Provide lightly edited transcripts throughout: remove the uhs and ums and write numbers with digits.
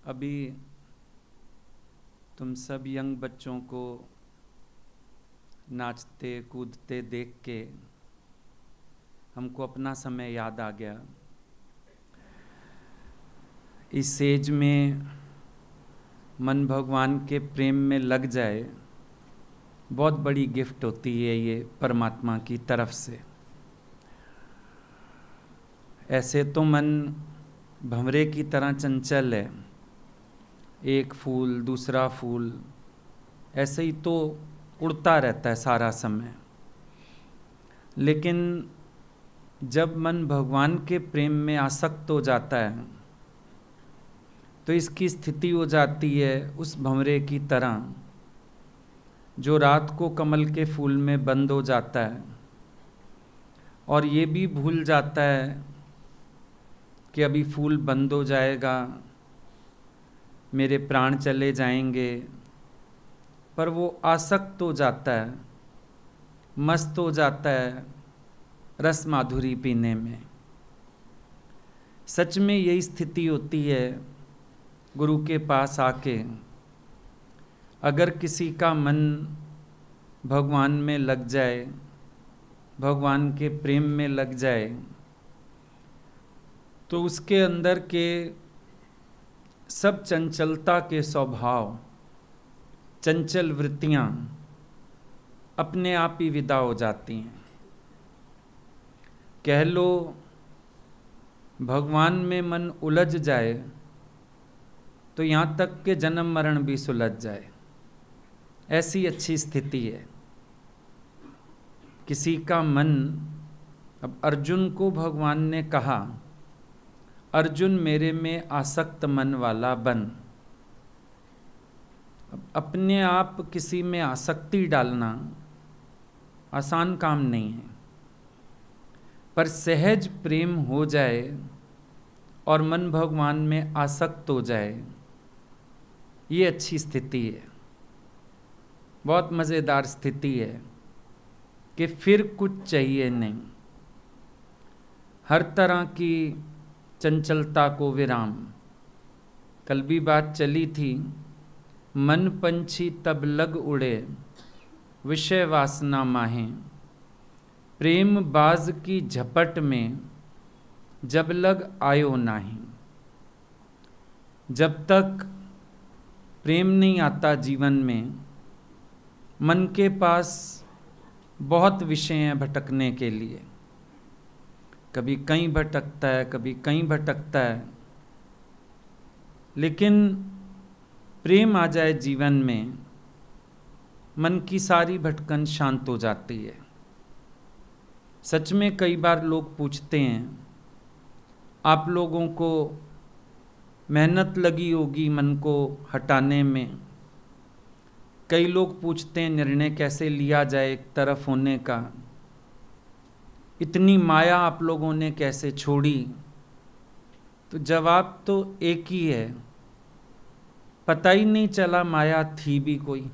अभी तुम सब यंग बच्चों को नाचते कूदते देख के हमको अपना समय याद आ गया। इस एज में मन भगवान के प्रेम में लग जाए, बहुत बड़ी गिफ्ट होती है ये परमात्मा की तरफ से। ऐसे तो मन भंवरे की तरह चंचल है, एक फूल दूसरा फूल ऐसे ही तो उड़ता रहता है सारा समय। लेकिन जब मन भगवान के प्रेम में आसक्त हो जाता है तो इसकी स्थिति हो जाती है उस भंवरे की तरह जो रात को कमल के फूल में बंद हो जाता है और ये भी भूल जाता है कि अभी फूल बंद हो जाएगा, मेरे प्राण चले जाएंगे, पर वो आसक्त हो जाता है, मस्त हो जाता है रस माधुरी पीने में। सच में यही स्थिति होती है गुरु के पास आके। अगर किसी का मन भगवान में लग जाए, भगवान के प्रेम में लग जाए, तो उसके अंदर के सब चंचलता के स्वभाव, चंचल वृत्तियां अपने आप ही विदा हो जाती हैं। कह लो भगवान में मन उलझ जाए तो यहाँ तक के जन्म मरण भी सुलझ जाए, ऐसी अच्छी स्थिति है। किसी का मन, अब अर्जुन को भगवान ने कहा अर्जुन मेरे में आसक्त मन वाला बन। अब अपने आप किसी में आसक्ति डालना आसान काम नहीं है, पर सहज प्रेम हो जाए और मन भगवान में आसक्त हो जाए, ये अच्छी स्थिति है, बहुत मज़ेदार स्थिति है कि फिर कुछ चाहिए नहीं। हर तरह की चंचलता को विराम। कल भी बात चली थी, मन पंछी तब लग उड़े, विषय वासना माहें, प्रेम बाज की झपट में जब लग आयो नाही। जब तक प्रेम नहीं आता जीवन में, मन के पास बहुत विषय हैं भटकने के लिए। कभी कहीं भटकता है, कभी कहीं भटकता है, लेकिन प्रेम आ जाए जीवन में, मन की सारी भटकन शांत हो जाती है। सच में कई बार लोग पूछते हैं, आप लोगों को मेहनत लगी होगी मन को हटाने में। कई लोग पूछते हैं निर्णय कैसे लिया जाए एक तरफ होने का, इतनी माया आप लोगों ने कैसे छोड़ी। तो जवाब तो एक ही है, पता ही नहीं चला माया थी भी कोई।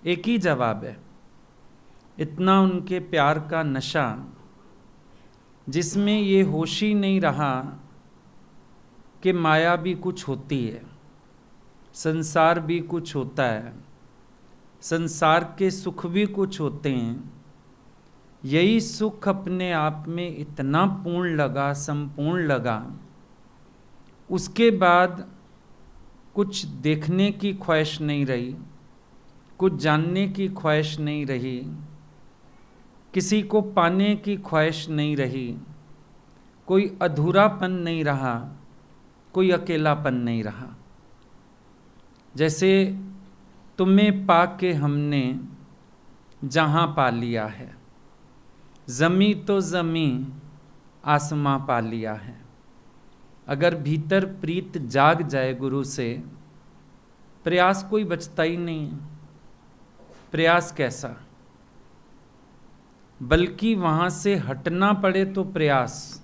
एक ही जवाब है, इतना उनके प्यार का नशा जिसमें ये होश ही नहीं रहा कि माया भी कुछ होती है, संसार भी कुछ होता है, संसार के सुख भी कुछ होते हैं। यही सुख अपने आप में इतना पूर्ण लगा, संपूर्ण लगा, उसके बाद कुछ देखने की ख्वाहिश नहीं रही, कुछ जानने की ख्वाहिश नहीं रही, किसी को पाने की ख्वाहिश नहीं रही, कोई अधूरापन नहीं रहा, कोई अकेलापन नहीं रहा। जैसे तुम्हें पाके हमने जहाँ पा लिया है, ज़मी तो ज़मी आसमां पा लिया है। अगर भीतर प्रीत जाग जाए गुरु से, प्रयास कोई बचता ही नहीं है। प्रयास कैसा, बल्कि वहाँ से हटना पड़े तो प्रयास,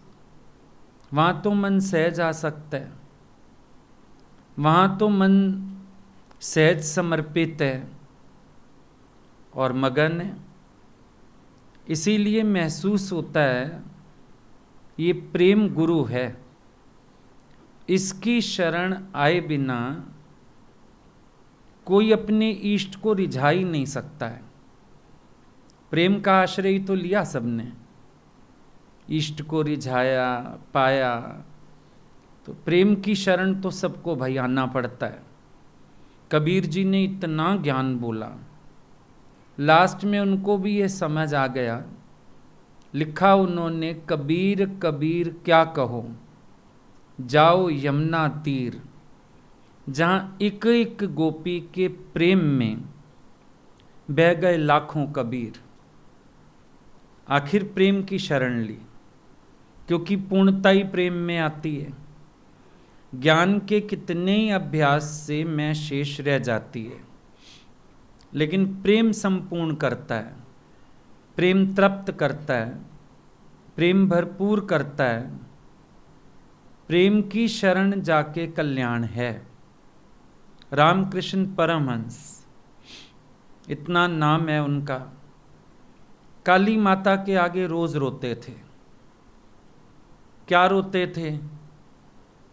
वहाँ तो मन सहज आ सकता है, वहाँ तो मन सहज समर्पित है और मगन है। इसीलिए महसूस होता है ये प्रेम गुरु है। इसकी शरण आए बिना कोई अपने इष्ट को रिझा ही नहीं सकता है। प्रेम का आश्रय तो लिया सबने, इष्ट को रिझाया पाया, तो प्रेम की शरण तो सबको भाई आना पड़ता है। कबीर जी ने इतना ज्ञान बोला, लास्ट में उनको भी ये समझ आ गया, लिखा उन्होंने, कबीर कबीर क्या कहो, जाओ यमुना तीर, जहां एक एक गोपी के प्रेम में बह गए लाखों कबीर। आखिर प्रेम की शरण ली, क्योंकि पूर्णता ही प्रेम में आती है। ज्ञान के कितने ही अभ्यास से मैं शेष रह जाती है, लेकिन प्रेम संपूर्ण करता है, प्रेम तृप्त करता है, प्रेम भरपूर करता है। प्रेम की शरण जाके कल्याण है। रामकृष्ण परमहंस, इतना नाम है उनका। काली माता के आगे रोज रोते थे। क्या रोते थे?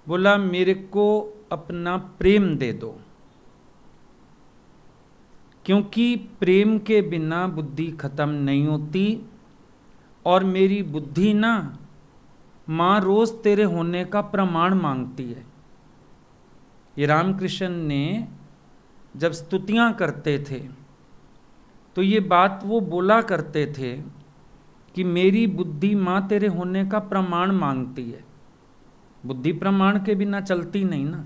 बोला, मेरे को अपना प्रेम दे दो, क्योंकि प्रेम के बिना बुद्धि खत्म नहीं होती, और मेरी बुद्धि ना मां रोज तेरे होने का प्रमाण मांगती है। ये रामकृष्ण ने जब स्तुतियां करते थे तो ये बात वो बोला करते थे कि मेरी बुद्धि मां तेरे होने का प्रमाण मांगती है। बुद्धि प्रमाण के बिना चलती नहीं ना,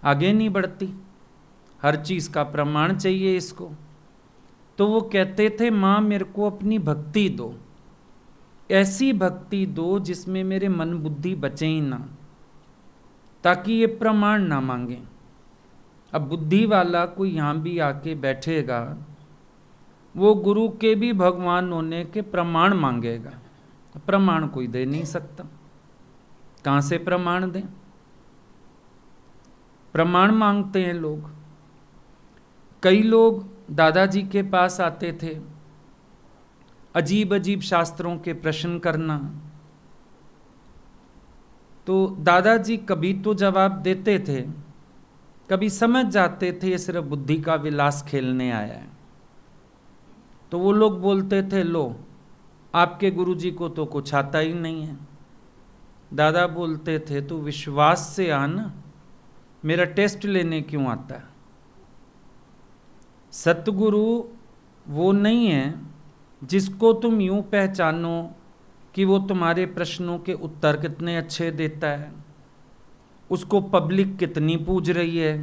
आगे नहीं बढ़ती, हर चीज का प्रमाण चाहिए इसको। तो वो कहते थे, मां मेरे को अपनी भक्ति दो, ऐसी भक्ति दो जिसमें मेरे मन बुद्धि बचे ही ना, ताकि ये प्रमाण ना मांगे। अब बुद्धि वाला कोई यहां भी आके बैठेगा, वो गुरु के भी भगवान होने के प्रमाण मांगेगा। प्रमाण कोई दे नहीं सकता, कहां से प्रमाण दें? प्रमाण मांगते हैं लोग। कई लोग दादाजी के पास आते थे, अजीब अजीब शास्त्रों के प्रश्न करना, तो दादाजी कभी तो जवाब देते थे, कभी समझ जाते थे ये सिर्फ बुद्धि का विलास खेलने आया है। तो वो लोग बोलते थे, लो आपके गुरुजी को तो कुछ आता ही नहीं है। दादा बोलते थे, तू विश्वास से आना, मेरा टेस्ट लेने क्यों आता है? सतगुरु वो नहीं है जिसको तुम यूं पहचानो कि वो तुम्हारे प्रश्नों के उत्तर कितने अच्छे देता है, उसको पब्लिक कितनी पूज रही है।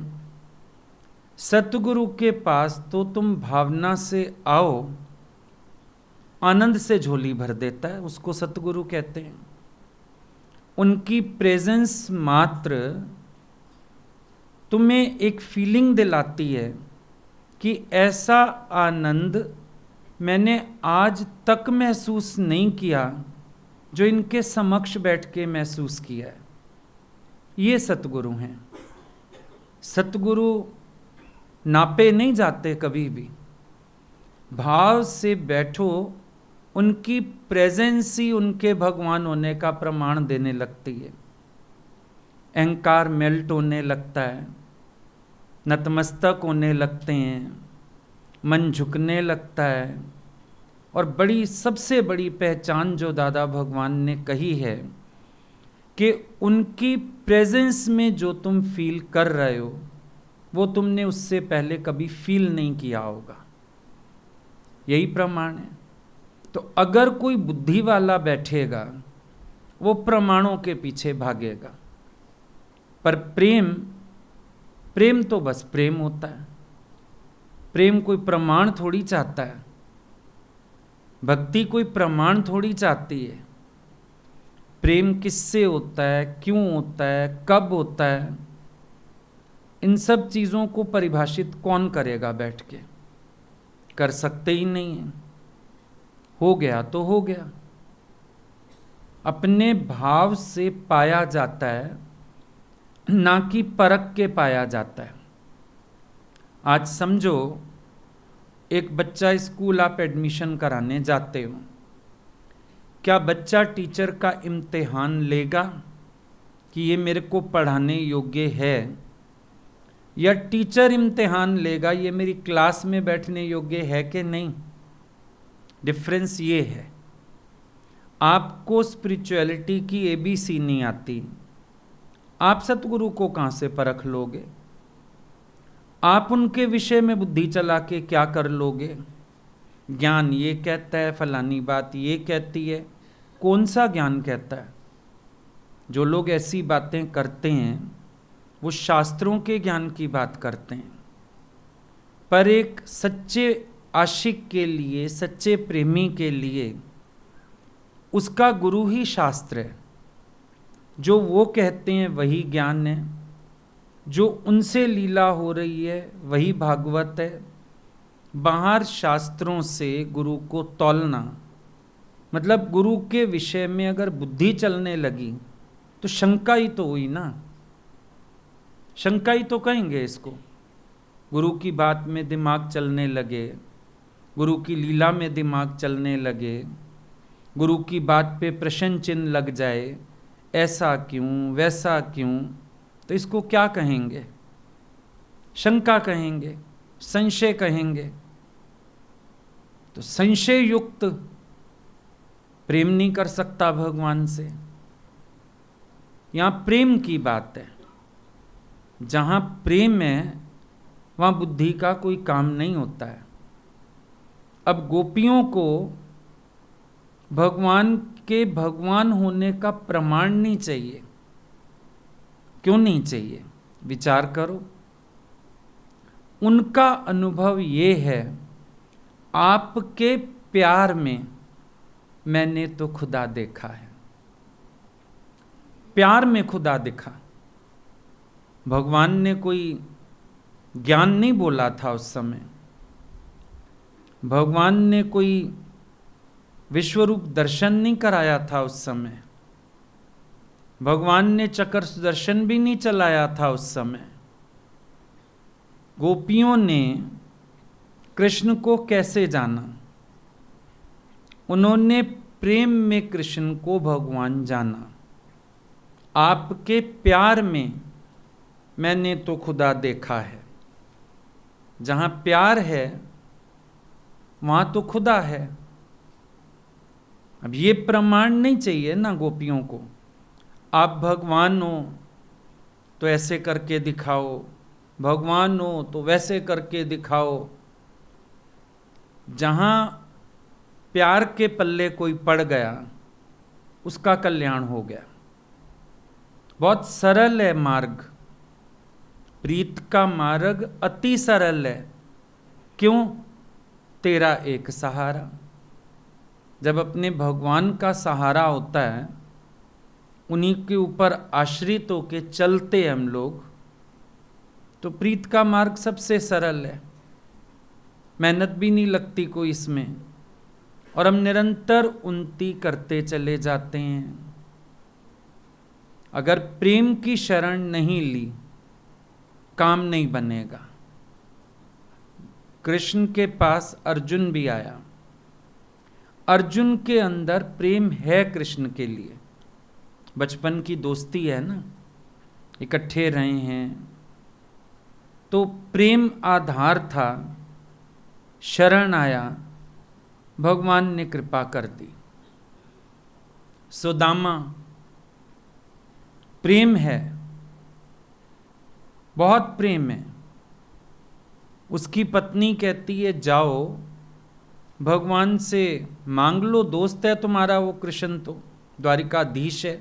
सतगुरु के पास तो तुम भावना से आओ, आनंद से झोली भर देता है, उसको सतगुरु कहते हैं। उनकी प्रेजेंस मात्र तुम्हें एक फीलिंग दिलाती है कि ऐसा आनंद मैंने आज तक महसूस नहीं किया जो इनके समक्ष बैठ के महसूस किया है। ये सतगुरु हैं। सतगुरु नापे नहीं जाते कभी भी, भाव से बैठो, उनकी प्रेजेंस ही उनके भगवान होने का प्रमाण देने लगती है। अहंकार मेल्ट होने लगता है, नतमस्तक होने लगते हैं, मन झुकने लगता है। और बड़ी सबसे बड़ी पहचान जो दादा भगवान ने कही है कि उनकी प्रेजेंस में जो तुम फील कर रहे हो वो तुमने उससे पहले कभी फील नहीं किया होगा। यही प्रमाण है। तो अगर कोई बुद्धि वाला बैठेगा वो प्रमाणों के पीछे भागेगा, पर प्रेम तो बस प्रेम होता है। प्रेम कोई प्रमाण थोड़ी चाहता है, भक्ति कोई प्रमाण थोड़ी चाहती है। प्रेम किससे होता है, क्यों होता है, कब होता है, इन सब चीज़ों को परिभाषित कौन करेगा बैठ के? कर सकते ही नहीं है। हो गया तो हो गया। अपने भाव से पाया जाता है, ना कि परख के पाया जाता है। आज समझो एक बच्चा, स्कूल आप एडमिशन कराने जाते हो, क्या बच्चा टीचर का इम्तिहान लेगा? कि ये मेरे को पढ़ाने योग्य है, या टीचर इम्तिहान लेगा ये मेरी क्लास में बैठने योग्य है कि नहीं। डिफरेंस ये है। आपको स्पिरिचुअलिटी की ABC नहीं आती, आप सतगुरु को कहाँ से परख लोगे? आप उनके विषय में बुद्धि चला के क्या कर लोगे? ज्ञान ये कहता है, फलानी बात ये कहती है। कौन सा ज्ञान कहता है? जो लोग ऐसी बातें करते हैं वो शास्त्रों के ज्ञान की बात करते हैं, पर एक सच्चे आशिक के लिए, सच्चे प्रेमी के लिए उसका गुरु ही शास्त्र है। जो वो कहते हैं वही ज्ञान है, जो उनसे लीला हो रही है वही भागवत है। बाहर शास्त्रों से गुरु को तौलना, मतलब गुरु के विषय में अगर बुद्धि चलने लगी तो शंका ही तो हुई ना, शंका ही तो कहेंगे इसको। गुरु की बात में दिमाग चलने लगे, गुरु की लीला में दिमाग चलने लगे, गुरु की बात पे प्रश्न चिन्ह लग जाए, ऐसा क्यों वैसा क्यों, तो इसको क्या कहेंगे? शंका कहेंगे, संशय कहेंगे। तो संशय युक्त प्रेम नहीं कर सकता भगवान से। यहां प्रेम की बात है, जहां प्रेम है वहां बुद्धि का कोई काम नहीं होता है। अब गोपियों को भगवान के भगवान होने का प्रमाण नहीं चाहिए। क्यों नहीं चाहिए? विचार करो। उनका अनुभव ये है, आपके प्यार में मैंने तो खुदा देखा है। प्यार में खुदा दिखा। भगवान ने कोई ज्ञान नहीं बोला था उस समय, भगवान ने कोई विश्वरूप दर्शन नहीं कराया था उस समय, भगवान ने चक्र सुदर्शन भी नहीं चलाया था उस समय। गोपियों ने कृष्ण को कैसे जाना? उन्होंने प्रेम में कृष्ण को भगवान जाना। आपके प्यार में मैंने तो खुदा देखा है। जहां प्यार है वहां तो खुदा है। अब ये प्रमाण नहीं चाहिए ना गोपियों को, आप भगवान हो तो ऐसे करके दिखाओ, भगवान हो तो वैसे करके दिखाओ। जहां प्यार के पल्ले कोई पड़ गया उसका कल्याण हो गया। बहुत सरल है मार्ग, प्रीत का मार्ग अति सरल है। क्यों? तेरा एक सहारा। जब अपने भगवान का सहारा होता है, उन्हीं के ऊपर आश्रित होके चलते हम लोग, तो प्रीत का मार्ग सबसे सरल है। मेहनत भी नहीं लगती कोई इसमें, और हम निरंतर उन्नति करते चले जाते हैं। अगर प्रेम की शरण नहीं ली, काम नहीं बनेगा। कृष्ण के पास अर्जुन भी आया। अर्जुन के अंदर प्रेम है कृष्ण के लिए, बचपन की दोस्ती है ना, इकट्ठे रहे हैं, तो प्रेम आधार था। शरण आया, भगवान ने कृपा कर दी। सुदामा, प्रेम है, बहुत प्रेम है। उसकी पत्नी कहती है जाओ भगवान से मांग लो, दोस्त है तुम्हारा वो कृष्ण, तो द्वारिकाधीश है।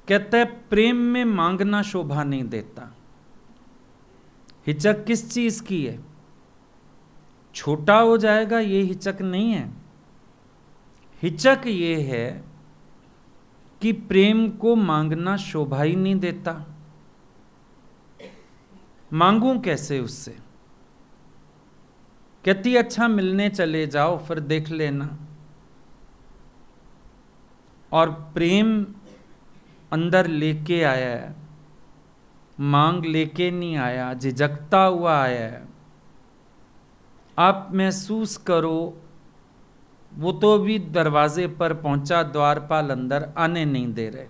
कहता है प्रेम में मांगना शोभा नहीं देता। हिचक किस चीज की है? छोटा हो जाएगा ये हिचक नहीं है। हिचक ये है कि प्रेम को मांगना शोभा ही नहीं देता। मांगूं कैसे उससे? कहती अच्छा मिलने चले जाओ फिर देख लेना। और प्रेम अंदर लेके आया है, मांग लेके नहीं आया, झिझकता हुआ आया है। आप महसूस करो, वो तो भी दरवाजे पर पहुंचा, द्वारपाल अंदर आने नहीं दे रहे।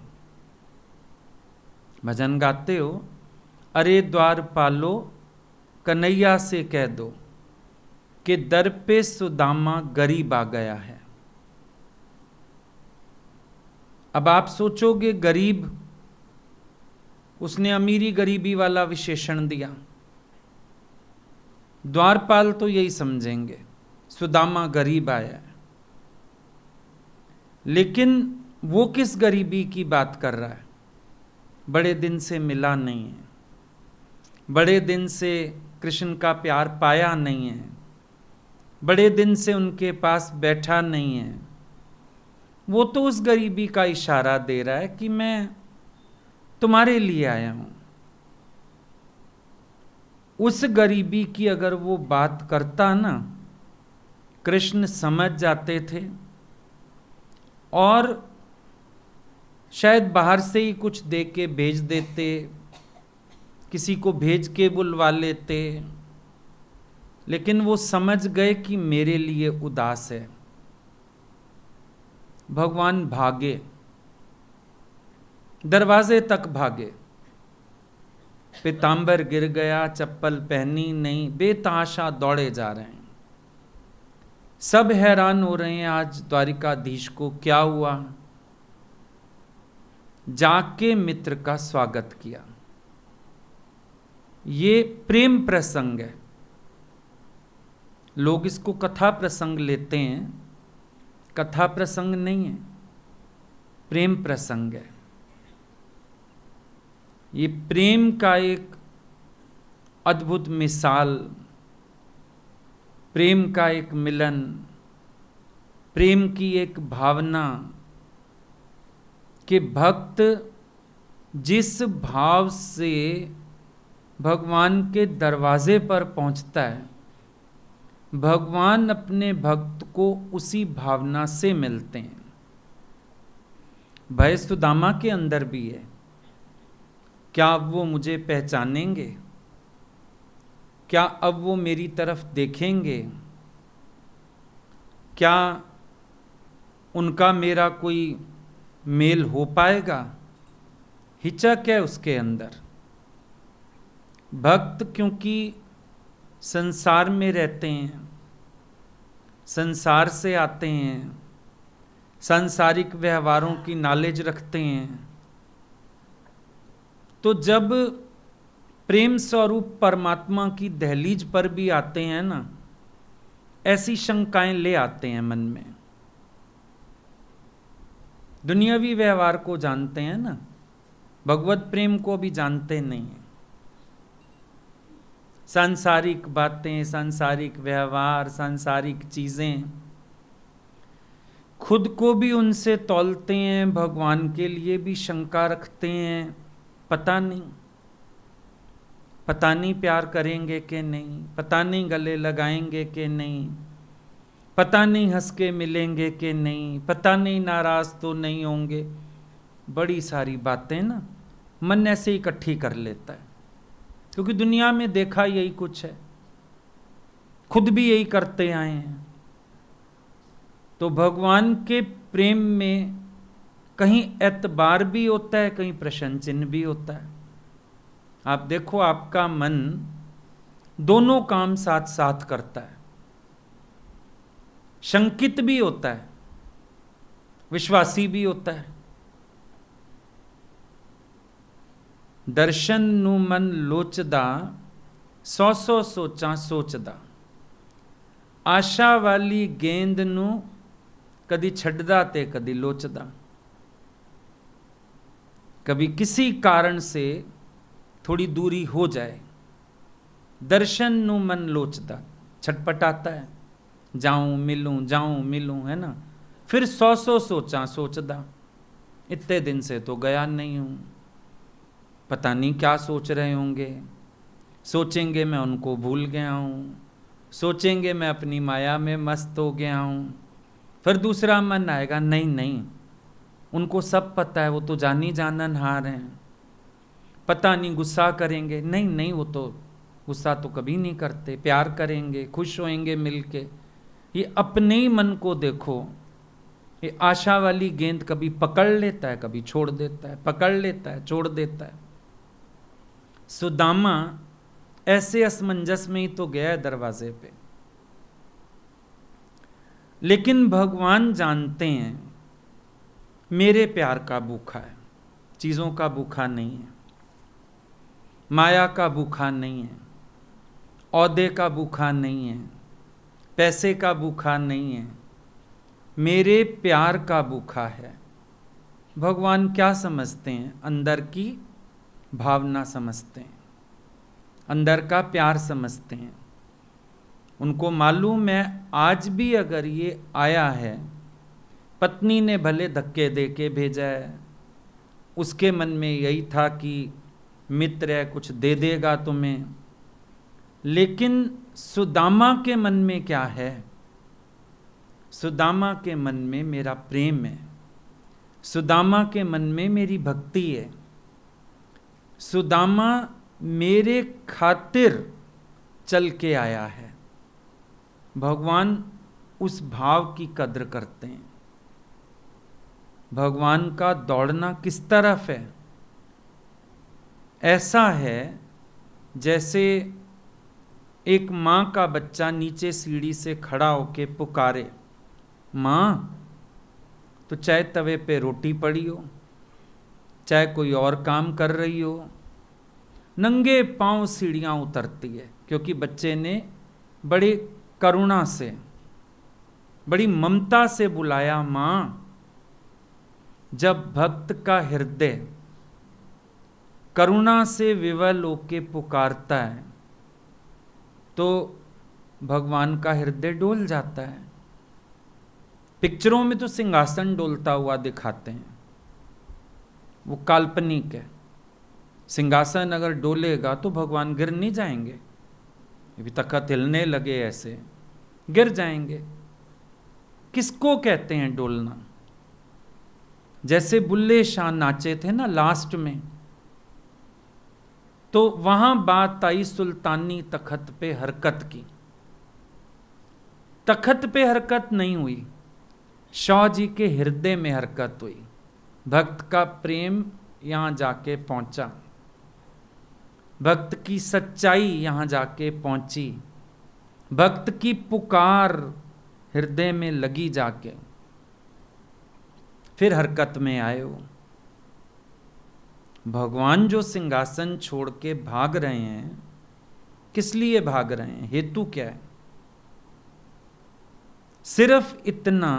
भजन गाते हो, अरे द्वारपालो कन्हैया से कह दो कि दर पे सुदामा गरीब आ गया है। अब आप सोचोगे गरीब, उसने अमीरी गरीबी वाला विशेषण दिया। द्वारपाल तो यही समझेंगे सुदामा गरीब आया है, लेकिन वो किस गरीबी की बात कर रहा है? बड़े दिन से मिला नहीं है, बड़े दिन से कृष्ण का प्यार पाया नहीं है, बड़े दिन से उनके पास बैठा नहीं है। वो तो उस गरीबी का इशारा दे रहा है कि मैं तुम्हारे लिए आया हूं। उस गरीबी की अगर वो बात करता ना, कृष्ण समझ जाते थे और शायद बाहर से ही कुछ दे के भेज देते, किसी को भेज के बुलवा लेते, लेकिन वो समझ गए कि मेरे लिए उदास है। भगवान भागे, दरवाजे तक भागे। पीतांबर गिर गया, चप्पल पहनी नहीं, बेतहाशा दौड़े जा रहे हैं। सब हैरान हो रहे हैं आज द्वारिकाधीश को क्या हुआ। जाके मित्र का स्वागत किया। ये प्रेम प्रसंग है। लोग इसको कथा प्रसंग लेते हैं, कथा प्रसंग नहीं है, प्रेम प्रसंग है। ये प्रेम का एक अद्भुत मिसाल, प्रेम का एक मिलन, प्रेम की एक भावना कि भक्त जिस भाव से भगवान के दरवाजे पर पहुंचता है, भगवान अपने भक्त को उसी भावना से मिलते हैं। भय सुदामा के अंदर भी है। क्या अब वो मुझे पहचानेंगे? क्या अब वो मेरी तरफ देखेंगे? क्या उनका मेरा कोई मेल हो पाएगा? हिचक है उसके अंदर। भक्त क्योंकि संसार में रहते हैं, संसार से आते हैं, सांसारिक व्यवहारों की नॉलेज रखते हैं, तो जब प्रेम स्वरूप परमात्मा की दहलीज पर भी आते हैं ना, ऐसी शंकाएं ले आते हैं मन में। दुनियावी व्यवहार को जानते हैं ना, भगवत प्रेम को भी जानते नहीं हैं। सांसारिक बातें, सांसारिक व्यवहार, सांसारिक चीजें, खुद को भी उनसे तौलते हैं, भगवान के लिए भी शंका रखते हैं। पता नहीं प्यार करेंगे कि नहीं, पता नहीं गले लगाएंगे कि नहीं, पता नहीं हंस के मिलेंगे कि नहीं, पता नहीं नाराज तो नहीं होंगे। बड़ी सारी बातें ना मन ऐसे इकट्ठी कर लेता है, क्योंकि दुनिया में देखा यही कुछ है, खुद भी यही करते आए हैं। तो भगवान के प्रेम में कहीं एतबार भी होता है, कहीं प्रश्न चिन्ह भी होता है। आप देखो, आपका मन दोनों काम साथ साथ करता है, शंकित भी होता है, विश्वासी भी होता है। दर्शन नु मन लोचदा, सौ सौ सोचा सोचदा। आशा वाली गेंद नु कदी छड्डदा ते कदी लोचदा। कभी किसी कारण से थोड़ी दूरी हो जाए, दर्शन नु मन लोचदा, छटपटाता है, जाऊं मिलूं, है ना। फिर सौ सौ सोचा सोचदा, इतने दिन से तो गया नहीं हूं, पता नहीं क्या सोच रहे होंगे, सोचेंगे मैं उनको भूल गया हूं, सोचेंगे मैं अपनी माया में मस्त हो गया हूं। फिर दूसरा मन आएगा, नहीं, उनको सब पता है, वो तो जानी जाननहार हैं, पता नहीं गुस्सा करेंगे। नहीं, वो तो गुस्सा तो कभी नहीं करते, प्यार करेंगे, खुश होएंगे मिलके। ये अपने ही मन को देखो, ये आशा वाली गेंद कभी पकड़ लेता है, कभी छोड़ देता है, पकड़ लेता है, छोड़ देता है। सुदामा ऐसे असमंजस में ही तो गया है दरवाजे पे, लेकिन भगवान जानते हैं मेरे प्यार का भूखा है, चीज़ों का भूखा नहीं है, माया का भूखा नहीं है, औहदे का भूखा नहीं है, पैसे का भूखा नहीं है, मेरे प्यार का भूखा है। भगवान क्या समझते हैं? अंदर की भावना समझते हैं, अंदर का प्यार समझते हैं। उनको मालूम है आज भी अगर ये आया है, पत्नी ने भले धक्के दे के भेजा है, उसके मन में यही था कि मित्र है कुछ दे देगा तुम्हें, लेकिन सुदामा के मन में क्या है? सुदामा के मन में मेरा प्रेम है, सुदामा के मन में मेरी भक्ति है, सुदामा मेरे खातिर चल के आया है। भगवान उस भाव की कद्र करते हैं। भगवान का दौड़ना किस तरफ है? ऐसा है जैसे एक माँ का बच्चा नीचे सीढ़ी से खड़ा होके पुकारे, माँ, तो चाहे तवे पे रोटी पड़ी हो, चाहे कोई और काम कर रही हो, नंगे पांव सीढ़ियाँ उतरती है, क्योंकि बच्चे ने बड़े करुणा से, बड़ी ममता से बुलाया माँ। जब भक्त का हृदय करुणा से विवल होके पुकारता है तो भगवान का हृदय डोल जाता है। पिक्चरों में तो सिंहासन डोलता हुआ दिखाते हैं, वो काल्पनिक है। सिंहासन अगर डोलेगा तो भगवान गिर नहीं जाएंगे, अभी तखत हिलने लगे ऐसे गिर जाएंगे। किसको कहते हैं डोलना? जैसे बुल्ले शाह नाचे थे ना लास्ट में, तो वहां बात आई सुल्तानी तखत पे हरकत की। तखत पे हरकत नहीं हुई, शाह जी के हृदय में हरकत हुई। भक्त का प्रेम यहां जाके पहुंचा, भक्त की सच्चाई यहां जाके पहुंची, भक्त की पुकार हृदय में लगी जाके, फिर हरकत में आए हो। भगवान जो सिंहासन छोड़ के भाग रहे हैं, किस लिए भाग रहे हैं? हेतु क्या है? सिर्फ इतना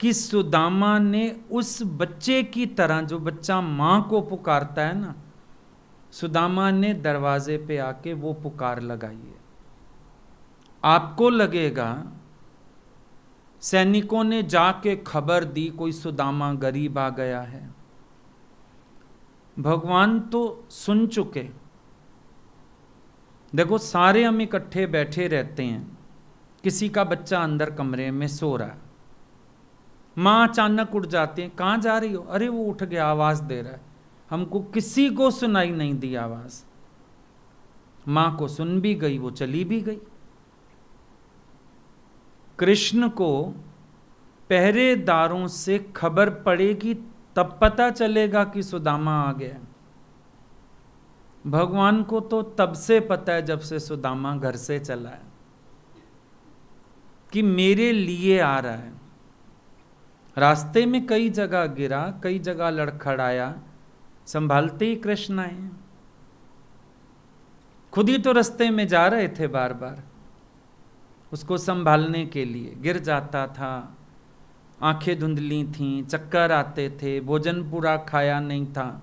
कि सुदामा ने उस बच्चे की तरह, जो बच्चा मां को पुकारता है ना, सुदामा ने दरवाजे पे आके वो पुकार लगाई है। आपको लगेगा सैनिकों ने जाके खबर दी कोई सुदामा गरीब आ गया है। भगवान तो सुन चुके। देखो, सारे हम इकट्ठे बैठे रहते हैं, किसी का बच्चा अंदर कमरे में सो रहा है, माँ अचानक उठ जाती है, कहाँ जा रही हो? अरे वो उठ गया, आवाज दे रहा है। हमको किसी को सुनाई नहीं दी आवाज, माँ को सुन भी गई, वो चली भी गई। कृष्ण को पहरेदारों से खबर पड़ेगी तब पता चलेगा कि सुदामा आ गया। भगवान को तो तब से पता है जब से सुदामा घर से चला है कि मेरे लिए आ रहा है। रास्ते में कई जगह गिरा, कई जगह लड़खड़ाया, संभालते ही कृष्ण आए। खुद ही तो रास्ते में जा रहे थे, बार बार उसको संभालने के लिए। गिर जाता था, आंखें धुंधली थीं, चक्कर आते थे, भोजन पूरा खाया नहीं था,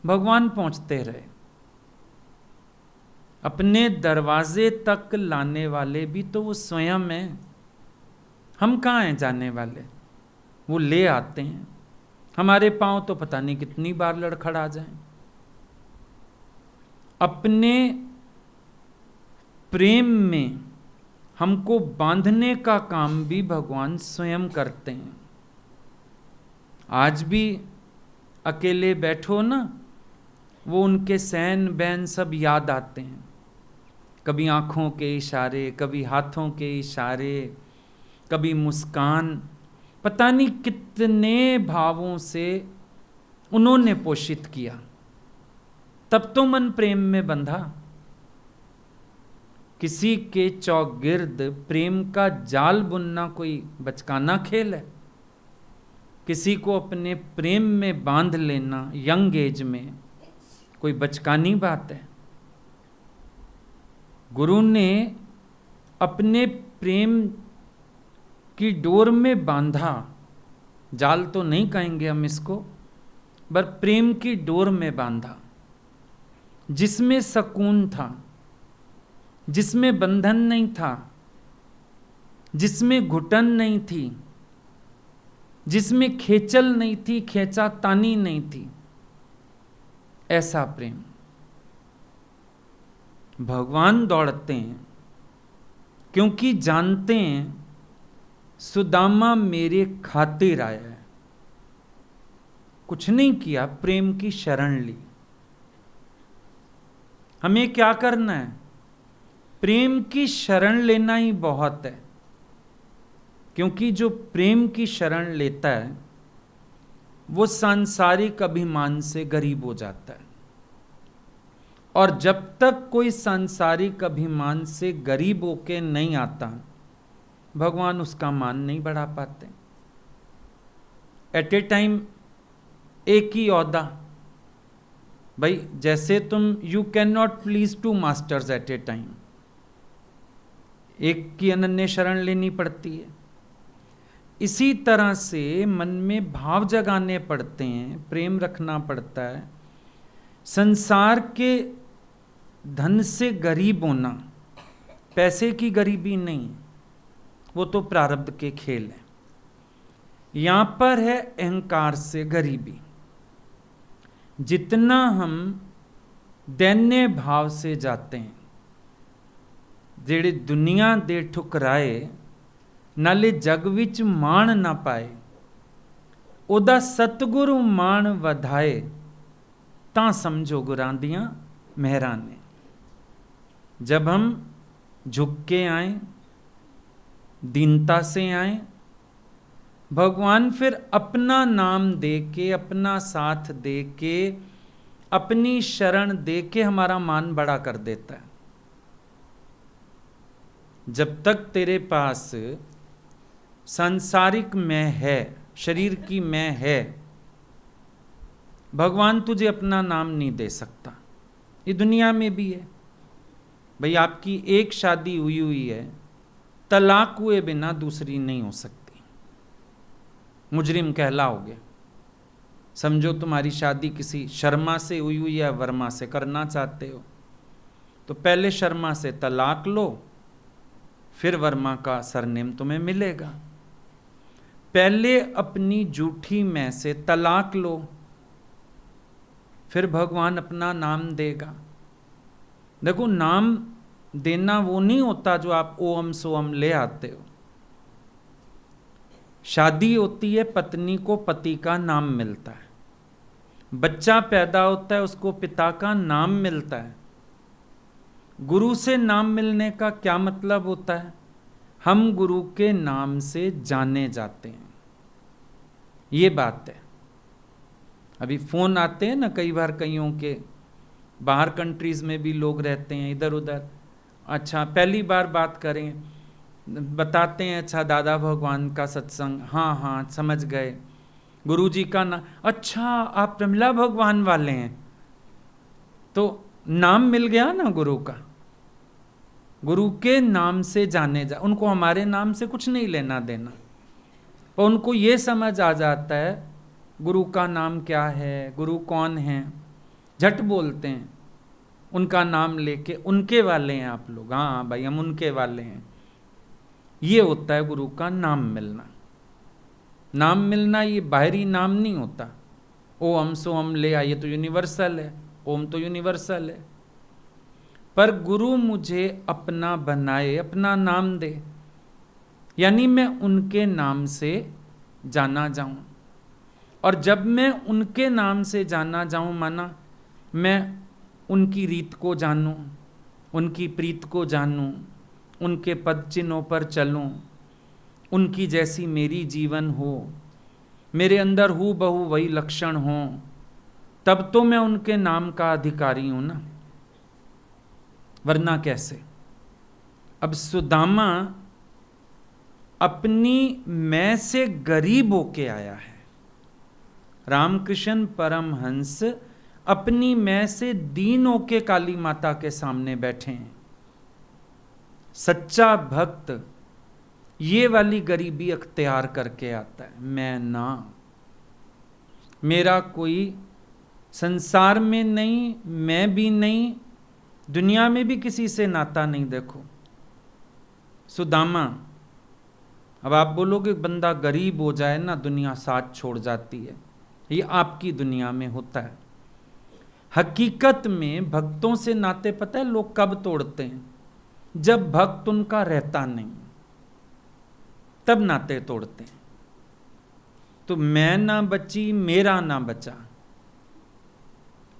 भगवान पहुंचते रहे। अपने दरवाजे तक लाने वाले भी तो वो स्वयं हैं। हम कहाँ हैं जाने वाले? वो ले आते हैं। हमारे पांव तो पता नहीं कितनी बार लड़खड़ा जाएं। अपने प्रेम में हमको बांधने का काम भी भगवान स्वयं करते हैं। आज भी अकेले बैठो ना, वो उनके सहन बहन सब याद आते हैं। कभी आंखों के इशारे, कभी हाथों के इशारे, कभी मुस्कान, पता नहीं कितने भावों से उन्होंने पोषित किया, तब तो मन प्रेम में बंधा। किसी के चौगिर्द प्रेम का जाल बुनना कोई बचकाना खेल है? किसी को अपने प्रेम में बांध लेना यंग एज में कोई बचकानी बात है? गुरु ने अपने प्रेम की डोर में बांधा, जाल तो नहीं कहेंगे हम इसको, पर प्रेम की डोर में बांधा, जिसमें सुकून था, जिसमें बंधन नहीं था, जिसमें घुटन नहीं थी, जिसमें खेचल नहीं थी, खेचातानी नहीं थी। ऐसा प्रेम। भगवान दौड़ते हैं क्योंकि जानते हैं सुदामा मेरे खातिर आया है। कुछ नहीं किया, प्रेम की शरण ली। हमें क्या करना है? प्रेम की शरण लेना ही बहुत है, क्योंकि जो प्रेम की शरण लेता है वो सांसारिक अभिमान से गरीब हो जाता है। और जब तक कोई सांसारिक अभिमान से गरीब होके नहीं आता, भगवान उसका मान नहीं बढ़ा पाते। एट ए टाइम एक ही औदा, भाई जैसे तुम you can not please two masters at a time, एक की अनन्य शरण लेनी पड़ती है। इसी तरह से मन में भाव जगाने पड़ते हैं, प्रेम रखना पड़ता है। संसार के धन से गरीब होना पैसे की गरीबी नहीं, वो तो प्रारब्ध के खेल है। यहां पर है अहंकार से गरीबी। जितना हम दैन्य भाव से जाते हैं, जेड़े दुनिया दे ठुकराए नाले जग विच मान ना पाए, ओदा सतगुरु मान वधाए, तां समझो गुरां दियां मेहरां ने। जब हम झुक के आए, दीनता से आए, भगवान फिर अपना नाम दे के, अपना साथ दे के, अपनी शरण दे के हमारा मान बड़ा कर देता है। जब तक तेरे पास सांसारिक मैं है, शरीर की मैं है, भगवान तुझे अपना नाम नहीं दे सकता। ये दुनिया में भी है भाई, आपकी एक शादी हुई है, तलाक हुए बिना दूसरी नहीं हो सकती, मुजरिम कहलाओगे। समझो तुम्हारी शादी किसी शर्मा से हुई है, वर्मा से करना चाहते हो, तो पहले शर्मा से तलाक लो, फिर वर्मा का सरनेम तुम्हें मिलेगा। पहले अपनी झूठी मैं से तलाक लो, फिर भगवान अपना नाम देगा। देखो, नाम देना वो नहीं होता जो आप ओम सोम ले आते हो। शादी होती है, पत्नी को पति का नाम मिलता है, बच्चा पैदा होता है, उसको पिता का नाम मिलता है। गुरु से नाम मिलने का क्या मतलब होता है? हम गुरु के नाम से जाने जाते हैं, ये बात है। अभी फोन आते हैं ना कई बार, कईयों के बाहर कंट्रीज में भी लोग रहते हैं इधर उधर। अच्छा, पहली बार बात करें, बताते हैं अच्छा दादा भगवान का सत्संग, हाँ हाँ समझ गए, गुरुजी का नाम, अच्छा आप प्रमिला भगवान वाले हैं, तो नाम मिल गया ना गुरु का। गुरु के नाम से जाने जा, उनको हमारे नाम से कुछ नहीं लेना देना, और उनको ये समझ आ जाता है गुरु का नाम क्या है, गुरु कौन है, झट बोलते हैं उनका नाम लेके, उनके वाले हैं आप लोग, हाँ भाई हम उनके वाले हैं। ये होता है गुरु का नाम मिलना। नाम मिलना ये बाहरी नाम नहीं होता, ओम सो हम ले आइए तो यूनिवर्सल है, ओम तो यूनिवर्सल है। पर गुरु मुझे अपना बनाए, अपना नाम दे, यानी मैं उनके नाम से जाना जाऊं। और जब मैं उनके नाम से जाना जाऊं, माना मैं उनकी रीत को जानूं, उनकी प्रीत को जानूं, उनके पद चिन्हों पर चलूं, उनकी जैसी मेरी जीवन हो, मेरे अंदर हूबहू वही लक्षण हो, तब तो मैं उनके नाम का अधिकारी हूं ना, वरना कैसे। अब सुदामा अपनी मैं से गरीब होके आया है, रामकृष्ण परमहंस अपनी मैं से दीन होके काली माता के सामने बैठे हैं। सच्चा भक्त ये वाली गरीबी अख्तियार करके आता है। मैं ना, मेरा कोई संसार में नहीं, मैं भी नहीं, दुनिया में भी किसी से नाता नहीं। देखो सुदामा, अब आप बोलोगे बंदा गरीब हो जाए ना दुनिया साथ छोड़ जाती है, ये आपकी दुनिया में होता है। हकीकत में भक्तों से नाते पता है लोग कब तोड़ते हैं? जब भक्त उनका रहता नहीं, तब नाते तोड़ते हैं। तो मैं ना बची, मेरा ना बचा,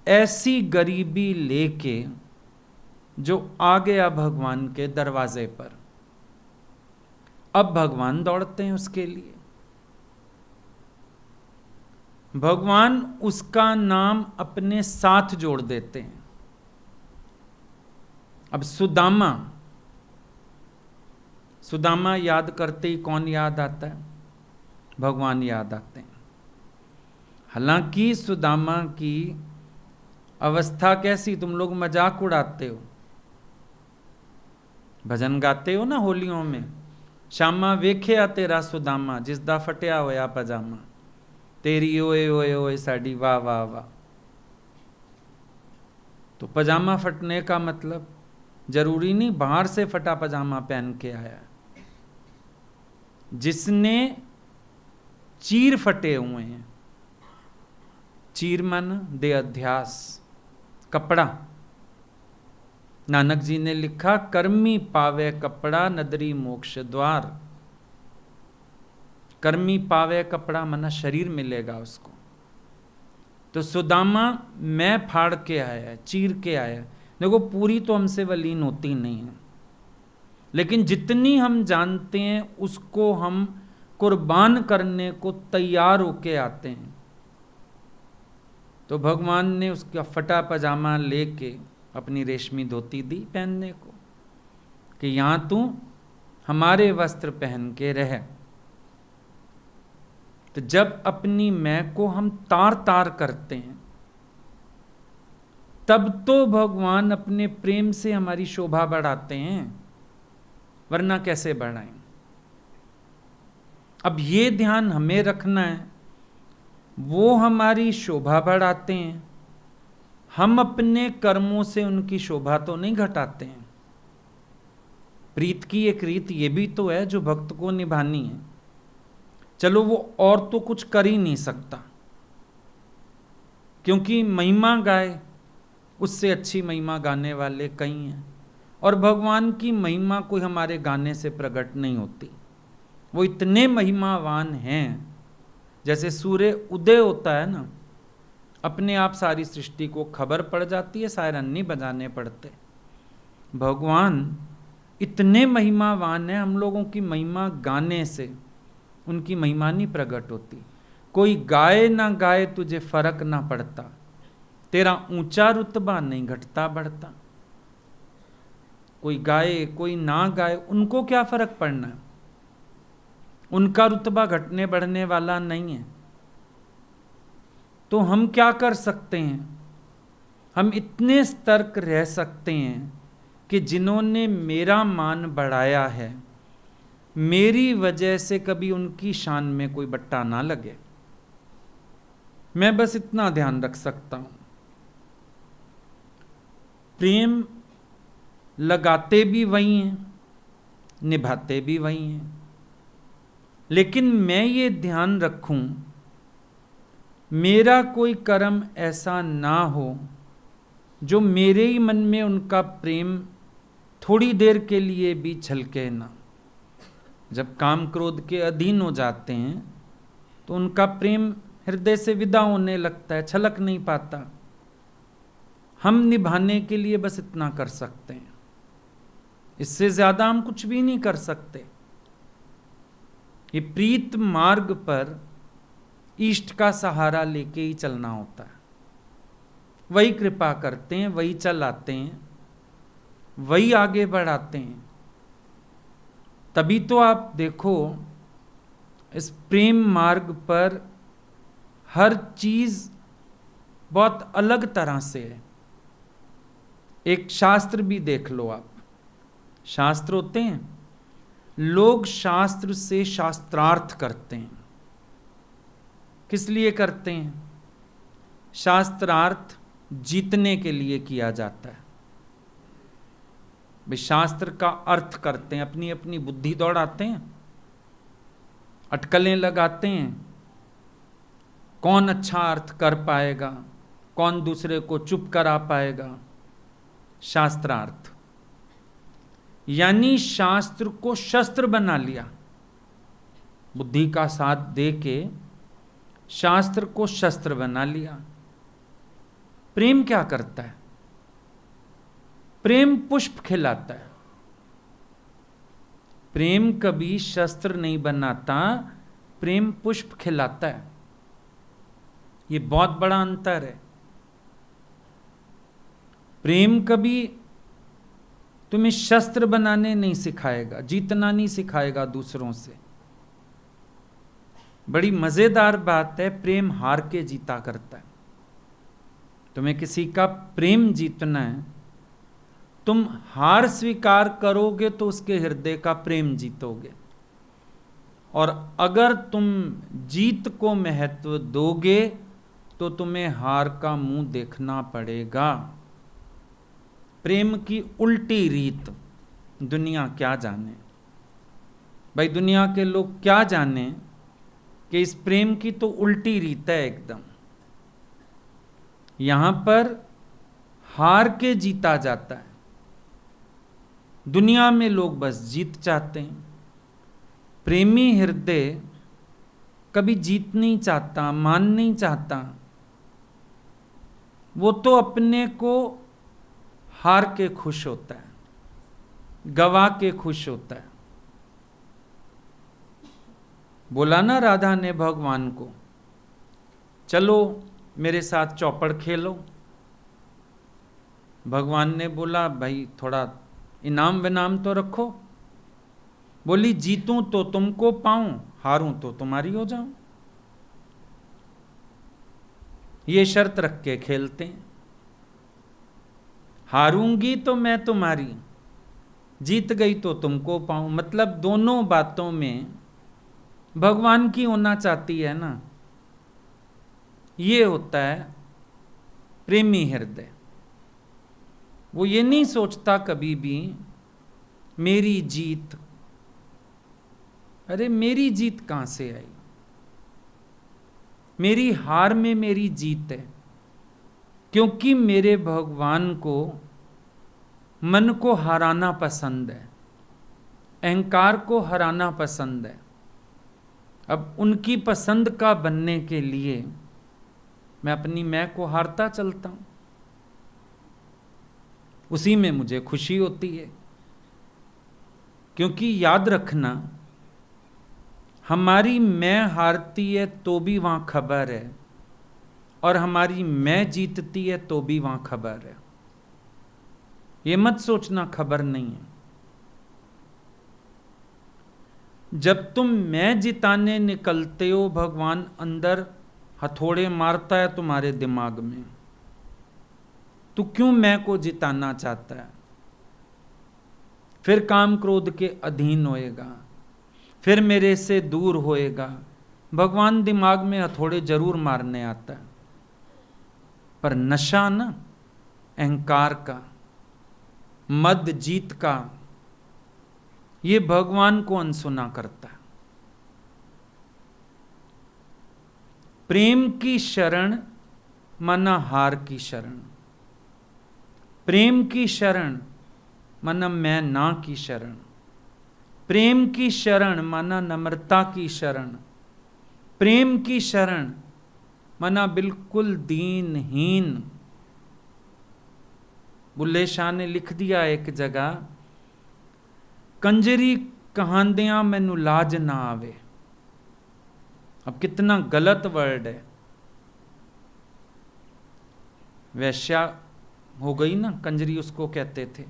ऐसी गरीबी लेके जो आ गया भगवान के दरवाजे पर, अब भगवान दौड़ते हैं उसके लिए। भगवान उसका नाम अपने साथ जोड़ देते हैं। अब सुदामा, सुदामा याद करते ही कौन याद आता है? भगवान याद आते हैं। हालांकि सुदामा की अवस्था कैसी, तुम लोग मजाक उड़ाते हो, भजन गाते हो ना होलियों में, श्यामा वेख्या तेरा सुदामा जिसदा फटिया होया पजामा, तेरी ओए ओए ओए साड़ी वाह वाह वाह। तो पजामा फटने का मतलब जरूरी नहीं बाहर से फटा पजामा पहन के आया। जिसने चीर फटे हुए हैं, चीर मन दे अध्यास, कपड़ा। नानक जी ने लिखा, कर्मी पावे कपड़ा नदरी मोक्ष द्वार। कर्मी पावे कपड़ा मना शरीर मिलेगा उसको। तो सुदामा मैं फाड़ के आया, चीर के आया। देखो पूरी तो हमसे वलीन होती नहीं है, लेकिन जितनी हम जानते हैं उसको हम कुर्बान करने को तैयार होके आते हैं। तो भगवान ने उसका फटा पजामा लेके अपनी रेशमी धोती दी पहनने को, कि यहां तू हमारे वस्त्र पहन के रह। तो जब अपनी मैं को हम तार तार करते हैं, तब तो भगवान अपने प्रेम से हमारी शोभा बढ़ाते हैं, वरना कैसे बढ़ाएं। अब ये ध्यान हमें रखना है, वो हमारी शोभा बढ़ाते हैं, हम अपने कर्मों से उनकी शोभा तो नहीं घटाते हैं। प्रीत की एक रीत ये भी तो है जो भक्त को निभानी है। चलो वो और तो कुछ कर ही नहीं सकता, क्योंकि महिमा गाए उससे अच्छी महिमा गाने वाले कई हैं, और भगवान की महिमा कोई हमारे गाने से प्रकट नहीं होती। वो इतने महिमावान हैं, जैसे सूर्य उदय होता है ना, अपने आप सारी सृष्टि को खबर पड़ जाती है, सायरन नहीं बजाने पड़ते। भगवान इतने महिमावान है, हम लोगों की महिमा गाने से उनकी महिमा नहीं प्रकट होती। कोई गाए ना गाए तुझे फर्क ना पड़ता, तेरा ऊंचा रुतबा नहीं घटता बढ़ता। कोई गाए कोई ना गाए, उनको क्या फर्क पड़ना है, उनका रुतबा घटने बढ़ने वाला नहीं है। तो हम क्या कर सकते हैं? हम इतने सतर्क रह सकते हैं कि जिन्होंने मेरा मान बढ़ाया है, मेरी वजह से कभी उनकी शान में कोई बट्टा ना लगे। मैं बस इतना ध्यान रख सकता हूं। प्रेम लगाते भी वही हैं, निभाते भी वही हैं, लेकिन मैं ये ध्यान रखूं मेरा कोई कर्म ऐसा ना हो जो मेरे ही मन में उनका प्रेम थोड़ी देर के लिए भी छलके ना। जब काम क्रोध के अधीन हो जाते हैं तो उनका प्रेम हृदय से विदा होने लगता है, छलक नहीं पाता। हम निभाने के लिए बस इतना कर सकते हैं, इससे ज्यादा हम कुछ भी नहीं कर सकते। ये प्रीत मार्ग पर इष्ट का सहारा लेके ही चलना होता है। वही कृपा करते हैं, वही चलाते हैं, वही आगे बढ़ाते हैं। तभी तो आप देखो इस प्रेम मार्ग पर हर चीज बहुत अलग तरह से है। एक शास्त्र भी देख लो आप, शास्त्र होते हैं, लोग शास्त्र से शास्त्रार्थ करते हैं। किस लिए करते हैं? शास्त्रार्थ जीतने के लिए किया जाता है। वे शास्त्र का अर्थ करते हैं, अपनी अपनी बुद्धि दौड़ाते हैं, अटकलें लगाते हैं, कौन अच्छा अर्थ कर पाएगा, कौन दूसरे को चुप करा पाएगा। शास्त्रार्थ यानी शास्त्र को शस्त्र बना लिया, बुद्धि का साथ दे के शास्त्र को शस्त्र बना लिया। प्रेम क्या करता है? प्रेम पुष्प खिलाता है। प्रेम कभी शस्त्र नहीं बनाता, प्रेम पुष्प खिलाता है। ये बहुत बड़ा अंतर है। प्रेम कभी तुम्हें शस्त्र बनाने नहीं सिखाएगा, जीतना नहीं सिखाएगा दूसरों से। बड़ी मजेदार बात है, प्रेम हार के जीता करता है। तुम्हें किसी का प्रेम जीतना है, तुम हार स्वीकार करोगे तो उसके हृदय का प्रेम जीतोगे। और अगर तुम जीत को महत्व दोगे तो तुम्हें हार का मुंह देखना पड़ेगा। प्रेम की उल्टी रीत दुनिया क्या जाने। भाई दुनिया के लोग क्या जाने कि इस प्रेम की तो उल्टी रीत है एकदम। यहां पर हार के जीता जाता है। दुनिया में लोग बस जीत चाहते हैं। प्रेमी हृदय कभी जीत नहीं चाहता, मान नहीं चाहता। वो तो अपने को हार के खुश होता है, गवा के खुश होता है। बोला ना राधा ने भगवान को, चलो मेरे साथ चौपड़ खेलो। भगवान ने बोला भाई थोड़ा इनाम विनाम तो रखो। बोली जीतूं तो तुमको पाऊं, हारूं तो तुम्हारी हो जाऊं। ये शर्त रख के खेलते हैं। हारूंगी तो मैं तुम्हारी, जीत गई तो तुमको पाऊं। मतलब दोनों बातों में भगवान की होना चाहती है ना। ये होता है प्रेमी हृदय। वो ये नहीं सोचता कभी भी मेरी जीत। अरे मेरी जीत कहां से आई? मेरी हार में मेरी जीत है, क्योंकि मेरे भगवान को मन को हराना पसंद है, अहंकार को हराना पसंद है। अब उनकी पसंद का बनने के लिए मैं अपनी मैं को हारता चलता हूं। उसी में मुझे खुशी होती है। क्योंकि याद रखना, हमारी मैं हारती है तो भी वहां खबर है, और हमारी मैं जीतती है तो भी वहां खबर है। ये मत सोचना खबर नहीं है। जब तुम मैं जिताने निकलते हो, भगवान अंदर हथौड़े मारता है तुम्हारे दिमाग में। तू क्यों मैं को जिताना चाहता है? फिर काम क्रोध के अधीन होएगा, फिर मेरे से दूर होएगा। भगवान दिमाग में हथौड़े जरूर मारने आता है, पर नशा ना अहंकार का, मद जीत का, ये भगवान को अनसुना करता है। प्रेम की शरण माना हार की शरण, प्रेम की शरण माना मैं ना की शरण, प्रेम की शरण माना नम्रता की शरण, प्रेम की शरण माना बिल्कुल दीनहीन। बुल्ले शाह ने लिख दिया एक जगह, कंजरी कहांदियां मैनू लाज ना आवे। अब कितना गलत वर्ड है। वैश्या हो गई ना, कंजरी उसको कहते थे।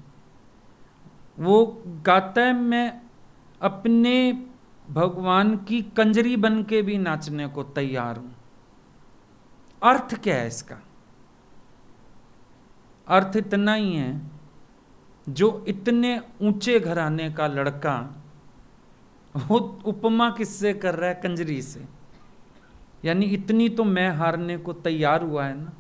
वो गाता है मैं अपने भगवान की कंजरी बन के भी नाचने को तैयार हूं। अर्थ क्या है इसका? अर्थ इतना ही है, जो इतने ऊंचे घराने का लड़का, वो उपमा किससे कर रहा है? कंजरी से। यानी इतनी तो मैं हारने को तैयार हुआ है ना,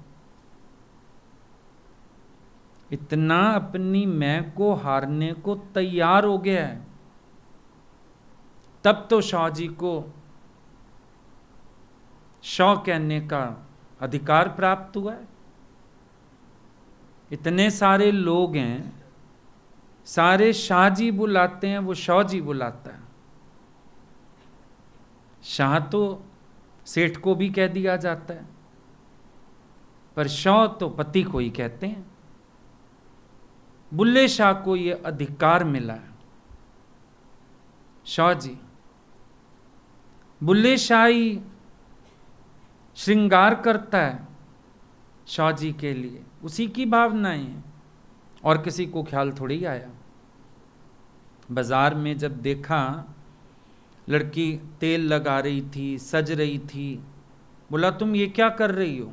इतना अपनी मैं को हारने को तैयार हो गया है। तब तो शाह जी को शाह कहने का अधिकार प्राप्त हुआ है। इतने सारे लोग हैं, सारे शाह जी बुलाते हैं, वो शाह जी बुलाता है। शाह तो सेठ को भी कह दिया जाता है, पर शाह तो पति को ही कहते हैं। बुल्ले शाह को ये अधिकार मिला है। शाह जी, बुल्ले शाह ही श्रृंगार करता है शाह जी के लिए, उसी की भावनाएं हैं, और किसी को ख्याल थोड़ी आया। बाजार में जब देखा लड़की तेल लगा रही थी, सज रही थी, बोला तुम ये क्या कर रही हो?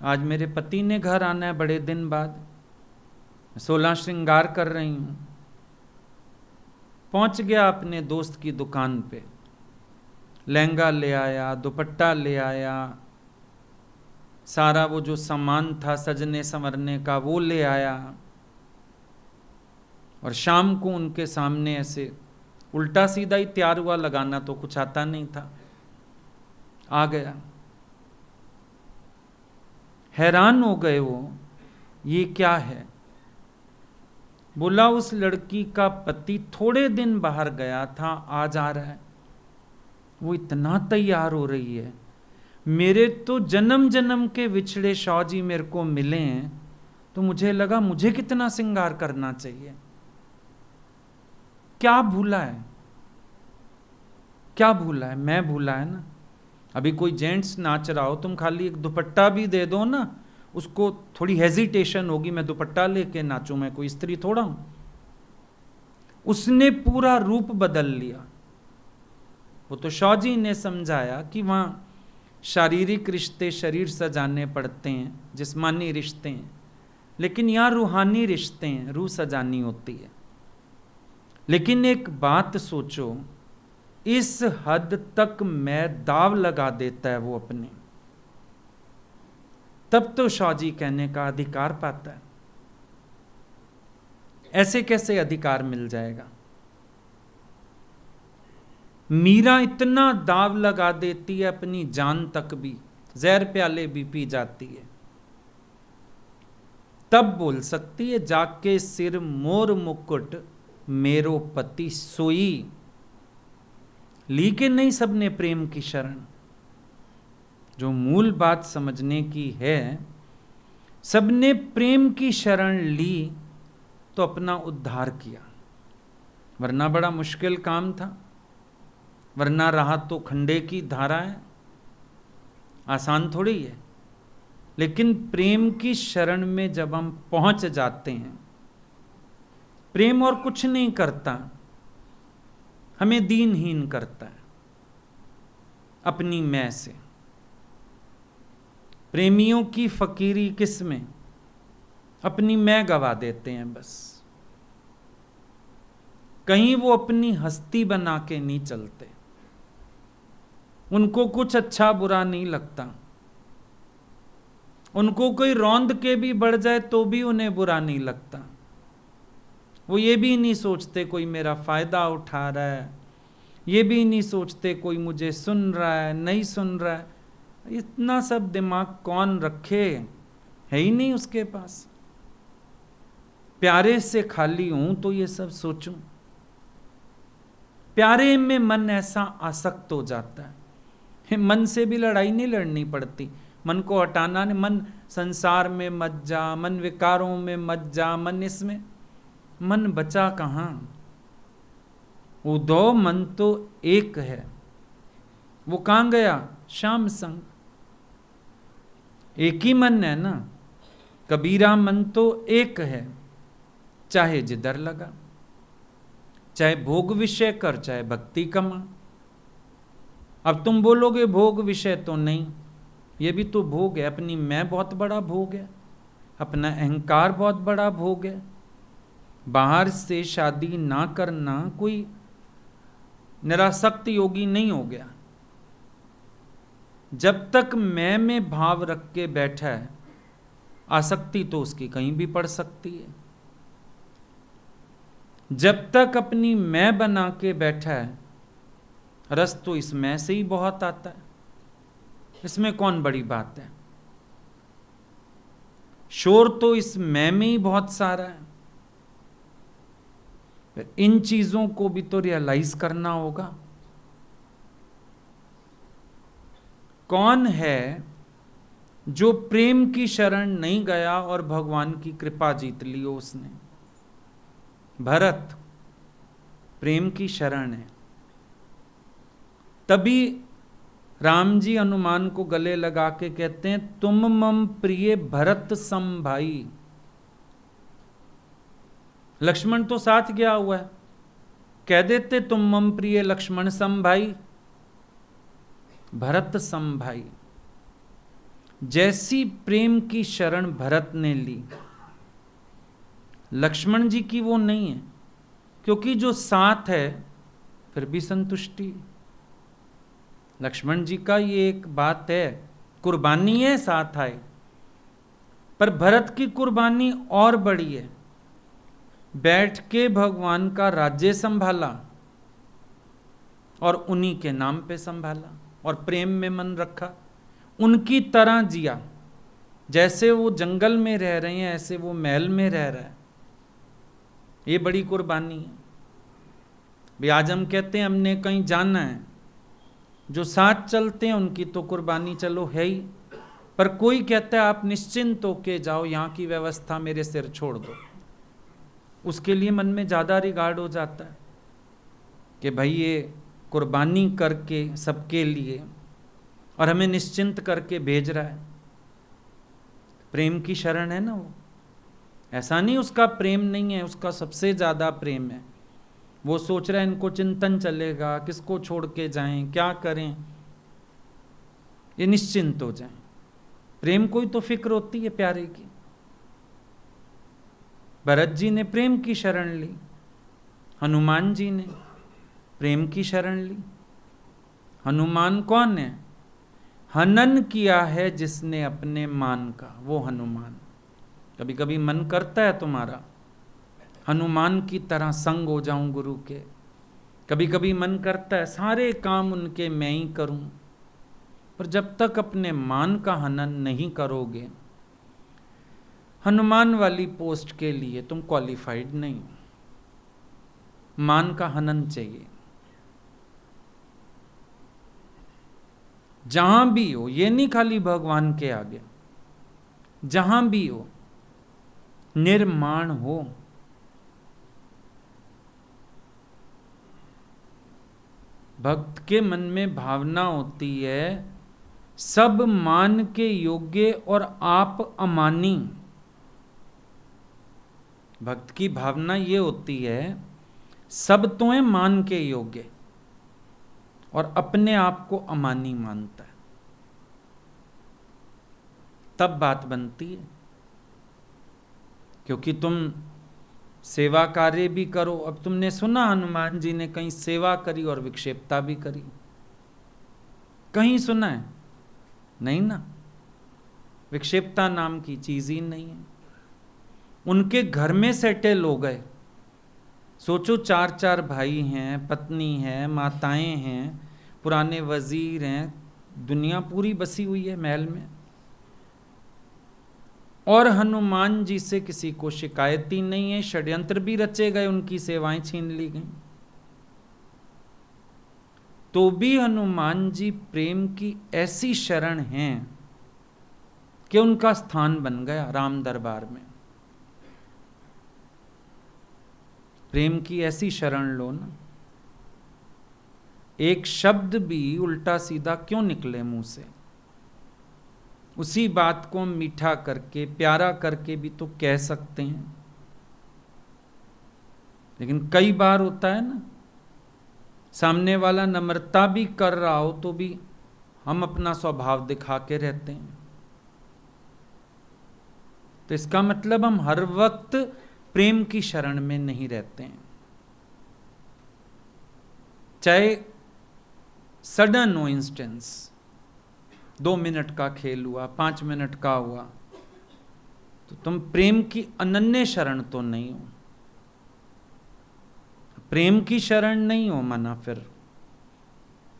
आज मेरे पति ने घर आना है बड़े दिन बाद, 16 श्रृंगार कर रही हूं। पहुंच गया अपने दोस्त की दुकान पे, लहंगा ले आया, दुपट्टा ले आया, सारा वो जो सामान था सजने संवरने का वो ले आया, और शाम को उनके सामने ऐसे उल्टा सीधा ही तैयार हुआ। लगाना तो कुछ आता नहीं था, आ गया। हैरान हो गए वो, ये क्या है? बोला उस लड़की का पति थोड़े दिन बाहर गया था, आज आ रहा है। वो इतना तैयार हो रही है। मेरे तो जन्म जन्म के विछड़े शाह जी मेरे को मिले हैं, तो मुझे लगा मुझे कितना श्रृंगार करना चाहिए। क्या भूला है? क्या भूला है? मैं भूला है ना। अभी कोई जेंट्स नाच रहा हो, तुम खाली एक दुपट्टा भी दे दो ना, उसको थोड़ी हेजिटेशन होगी, मैं दुपट्टा लेके नाचूं, मैं कोई स्त्री थोड़ा हूं। उसने पूरा रूप बदल लिया। वो तो शाह जी ने समझाया कि वहां शारीरिक रिश्ते शरीर सजाने पड़ते हैं, जिस्मानी रिश्ते हैं, लेकिन यहां रूहानी रिश्ते हैं, रूह सजानी होती है। लेकिन एक बात सोचो, इस हद तक मैं दाव लगा देता है वो अपने, तब तो शाह जी कहने का अधिकार पाता है। ऐसे कैसे अधिकार मिल जाएगा? मीरा इतना दाव लगा देती है, अपनी जान तक भी, जहर प्याले भी पी जाती है, तब बोल सकती है जाके सिर मोर मुकुट मेरो पति सोई। ली के नहीं सबने प्रेम की शरण? जो मूल बात समझने की है, सबने प्रेम की शरण ली तो अपना उद्धार किया, वरना बड़ा मुश्किल काम था। वरना रहा तो खंडे की धारा है, आसान थोड़ी है। लेकिन प्रेम की शरण में जब हम पहुंच जाते हैं, प्रेम और कुछ नहीं करता, हमें दीनहीन करता है अपनी मैं से। प्रेमियों की फकीरी किस में? अपनी मैं गवा देते हैं बस। कहीं वो अपनी हस्ती बना के नहीं चलते, उनको कुछ अच्छा बुरा नहीं लगता। उनको कोई रौंद के भी बढ़ जाए तो भी उन्हें बुरा नहीं लगता। वो ये भी नहीं सोचते कोई मेरा फायदा उठा रहा है, ये भी नहीं सोचते कोई मुझे सुन रहा है नहीं सुन रहा है। इतना सब दिमाग कौन रखे, है ही नहीं उसके पास। प्यारे से खाली हूं तो ये सब सोचूं। प्यारे में मन ऐसा आसक्त हो जाता है, मन से भी लड़ाई नहीं लड़नी पड़ती, मन को हटाना नहीं। मन संसार में मत जा, मन विकारों में मत जा, मन इसमें, मन बचा कहां? उदो मन तो एक है, वो कहां गया? श्याम संग। एक ही मन है ना, कबीरा मन तो एक है, चाहे जिधर लगा, चाहे भोग विषय कर, चाहे भक्ति कमा। अब तुम बोलोगे भोग विषय तो नहीं, ये भी तो भोग है। अपनी मैं बहुत बड़ा भोग है, अपना अहंकार बहुत बड़ा भोग है। बाहर से शादी ना करना कोई निरासक्त योगी नहीं हो गया। जब तक मैं में भाव रख के बैठा है, आसक्ति तो उसकी कहीं भी पड़ सकती है। जब तक अपनी मैं बना के बैठा है, रस तो इस मैं से ही बहुत आता है। इसमें कौन बड़ी बात है? शोर तो इस मैं में ही बहुत सारा है। इन चीजों को भी तो रियलाइज करना होगा। कौन है जो प्रेम की शरण नहीं गया और भगवान की कृपा जीत ली हो उसने? भरत प्रेम की शरण है। तभी राम जी हनुमान को गले लगा के कहते हैं, तुम मम प्रिय भरत सम भाई। लक्ष्मण तो साथ गया हुआ है, कह देते तुम मम प्रिय लक्ष्मण सम भाई, भरत सम भाई। जैसी प्रेम की शरण भरत ने ली, लक्ष्मण जी की वो नहीं है, क्योंकि जो साथ है फिर भी संतुष्टि। लक्ष्मण जी का ये एक बात है, कुर्बानी है साथ आए, पर भरत की कुर्बानी और बड़ी है। बैठ के भगवान का राज्य संभाला और उन्हीं के नाम पे संभाला और प्रेम में मन रखा, उनकी तरह जिया। जैसे वो जंगल में रह रहे हैं ऐसे वो महल में रह रहा है। ये बड़ी कुर्बानी है। भी आज हम कहते हैं हमने कहीं जाना है, जो साथ चलते हैं उनकी तो कुर्बानी चलो है ही, पर कोई कहता है आप निश्चिंत होके जाओ, यहाँ की व्यवस्था मेरे सिर छोड़ दो, उसके लिए मन में ज़्यादा रिगार्ड हो जाता है कि भाई ये कुर्बानी करके सबके लिए और हमें निश्चिंत करके भेज रहा है। प्रेम की शरण है ना वो। ऐसा नहीं उसका प्रेम नहीं है, उसका सबसे ज़्यादा प्रेम है। वो सोच रहा है इनको चिंतन चलेगा, किसको छोड़ के जाएं, क्या करें, ये निश्चिंत हो जाएं। प्रेम को ही तो फिक्र होती है प्यारे की। भरत जी ने प्रेम की शरण ली, हनुमान जी ने प्रेम की शरण ली। हनुमान कौन है? हनन किया है जिसने अपने मान का, वो हनुमान। कभी कभी मन करता है तुम्हारा हनुमान की तरह संग हो जाऊं गुरु के, कभी कभी मन करता है सारे काम उनके मैं ही करूं, पर जब तक अपने मान का हनन नहीं करोगे, हनुमान वाली पोस्ट के लिए तुम क्वालिफाइड नहीं। मान का हनन चाहिए जहां भी हो। ये नहीं खाली भगवान के आगे, जहां भी हो निर्माण हो। भक्त के मन में भावना होती है सब मान के योग्य और आप अमानी। भक्त की भावना ये होती है सब तो है मान के योग्य और अपने आप को अमानी मानता है, तब बात बनती है। क्योंकि तुम सेवा कार्य भी करो। अब तुमने सुना हनुमान जी ने कहीं सेवा करी और विक्षेपता भी करी, कहीं सुना है? नहीं ना। विक्षेपता नाम की चीज ही नहीं है। उनके घर में सेटल हो गए। सोचो 4-4 भाई हैं, पत्नी है, माताएं हैं, पुराने वजीर हैं, दुनिया पूरी बसी हुई है महल में, और हनुमान जी से किसी को शिकायत ही नहीं है। षड्यंत्र भी रचे गए, उनकी सेवाएं छीन ली गई, तो भी हनुमान जी प्रेम की ऐसी शरण हैं कि उनका स्थान बन गया राम दरबार में। प्रेम की ऐसी शरण लो ना, एक शब्द भी उल्टा सीधा क्यों निकले मुंह से, उसी बात को हम मीठा करके प्यारा करके भी तो कह सकते हैं। लेकिन कई बार होता है ना, सामने वाला नम्रता भी कर रहा हो तो भी हम अपना स्वभाव दिखा के रहते हैं। तो इसका मतलब हम हर वक्त प्रेम की शरण में नहीं रहते हैं। चाहे सडन हो इंस्टेंस, 2 मिनट का खेल हुआ, 5 मिनट का हुआ, तो तुम प्रेम की अनन्य शरण तो नहीं हो। प्रेम की शरण नहीं हो माना फिर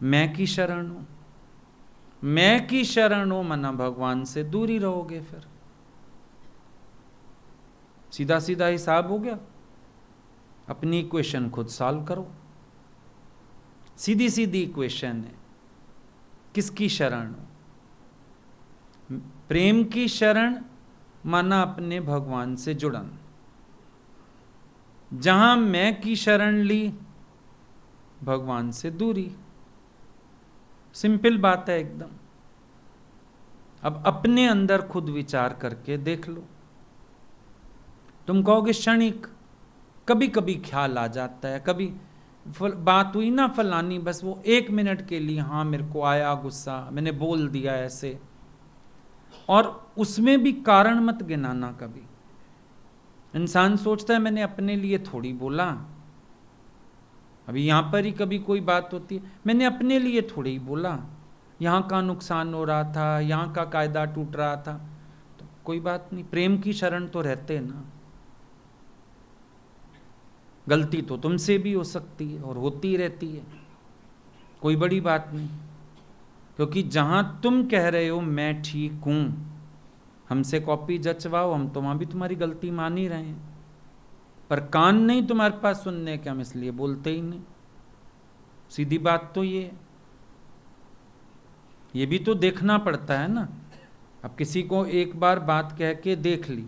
मैं की शरण हो। मैं की शरण हो माना भगवान से दूरी रहोगे। फिर सीधा सीधा हिसाब हो गया। अपनी इक्वेशन खुद सॉल्व करो। सीधी सीधी इक्वेशन है। किसकी शरण हो? प्रेम की शरण माना अपने भगवान से जुड़न। जहां मैं की शरण ली, भगवान से दूरी। सिंपल बात है एकदम। अब अपने अंदर खुद विचार करके देख लो। तुम कहोगे क्षणिक, कभी कभी ख्याल आ जाता है, कभी बात हुई ना फलानी, बस वो 1 मिनट के लिए हाँ मेरे को आया गुस्सा, मैंने बोल दिया ऐसे। और उसमें भी कारण मत गिनाना। कभी इंसान सोचता है मैंने अपने लिए थोड़ी बोला। अभी यहां पर ही कभी कोई बात होती है, मैंने अपने लिए थोड़ी ही बोला, यहां का नुकसान हो रहा था, यहां का कायदा टूट रहा था, तो कोई बात नहीं। प्रेम की शरण तो रहते ना। गलती तो तुमसे भी हो सकती है और होती रहती है, कोई बड़ी बात नहीं। क्योंकि जहां तुम कह रहे हो मैं ठीक हूं, हमसे कॉपी जचवाओ, हम तो वहां भी तुम्हारी गलती मान ही रहे हैं, पर कान नहीं तुम्हारे पास सुनने के, हम इसलिए बोलते ही नहीं। सीधी बात तो ये भी तो देखना पड़ता है ना। अब किसी को एक बार बात कह के देख ली,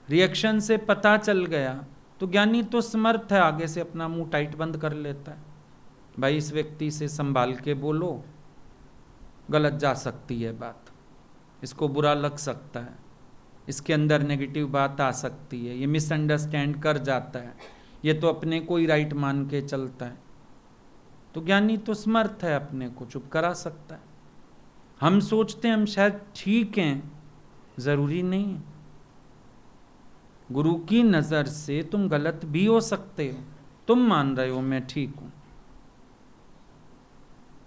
रिएक्शन से पता चल गया, तो ज्ञानी तो समर्थ है आगे से अपना मुंह टाइट बंद कर लेता है। भाई इस व्यक्ति से संभाल के बोलो, गलत जा सकती है बात, इसको बुरा लग सकता है, इसके अंदर नेगेटिव बात आ सकती है, ये मिसअंडरस्टैंड कर जाता है, ये तो अपने को ही राइट मान के चलता है। तो ज्ञानी तो समर्थ है अपने को चुप करा सकता है। हम सोचते हैं हम शायद ठीक हैं, जरूरी नहीं है। गुरु की नजर से तुम गलत भी हो सकते हो। तुम मान रहे हो मैं ठीक हूं।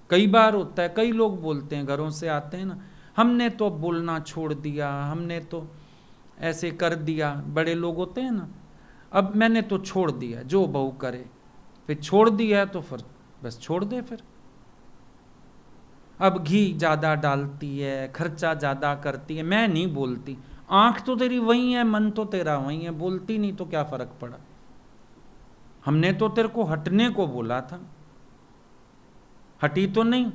कई बार होता है, कई लोग बोलते हैं, घरों से आते हैं ना, हमने तो बोलना छोड़ दिया, हमने तो ऐसे कर दिया। बड़े लोग होते हैं ना, अब मैंने तो छोड़ दिया, जो बहू करे। फिर छोड़ दिया है तो फिर बस छोड़ दे। फिर अब घी ज्यादा डालती है, खर्चा ज्यादा करती है, मैं नहीं बोलती। आंख तो तेरी वही है, मन तो तेरा वही है, बोलती नहीं तो क्या फर्क पड़ा। हमने तो तेरे को हटने को बोला था, हटी तो नहीं।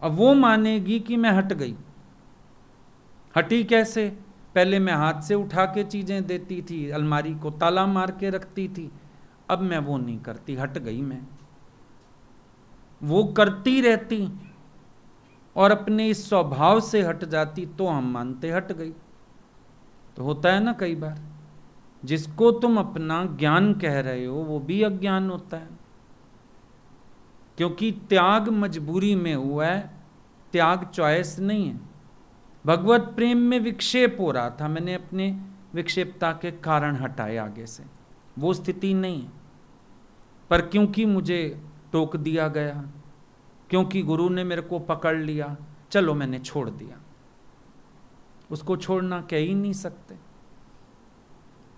अब वो मानेगी कि मैं हट गई। हटी कैसे? पहले मैं हाथ से उठा के चीजें देती थी, अलमारी को ताला मार के रखती थी, अब मैं वो नहीं करती, हट गई मैं। वो करती रहती और अपने इस स्वभाव से हट जाती तो हम मानते हट गई। तो होता है ना कई बार, जिसको तुम अपना ज्ञान कह रहे हो वो भी अज्ञान होता है। क्योंकि त्याग मजबूरी में हुआ है, त्याग चॉइस नहीं है। भगवत प्रेम में विक्षेप हो रहा था, मैंने अपने विक्षेपता के कारण हटाए आगे से, वो स्थिति नहीं है। पर क्योंकि मुझे टोक दिया गया, क्योंकि गुरु ने मेरे को पकड़ लिया, चलो मैंने छोड़ दिया। उसको छोड़ना कह ही नहीं सकते।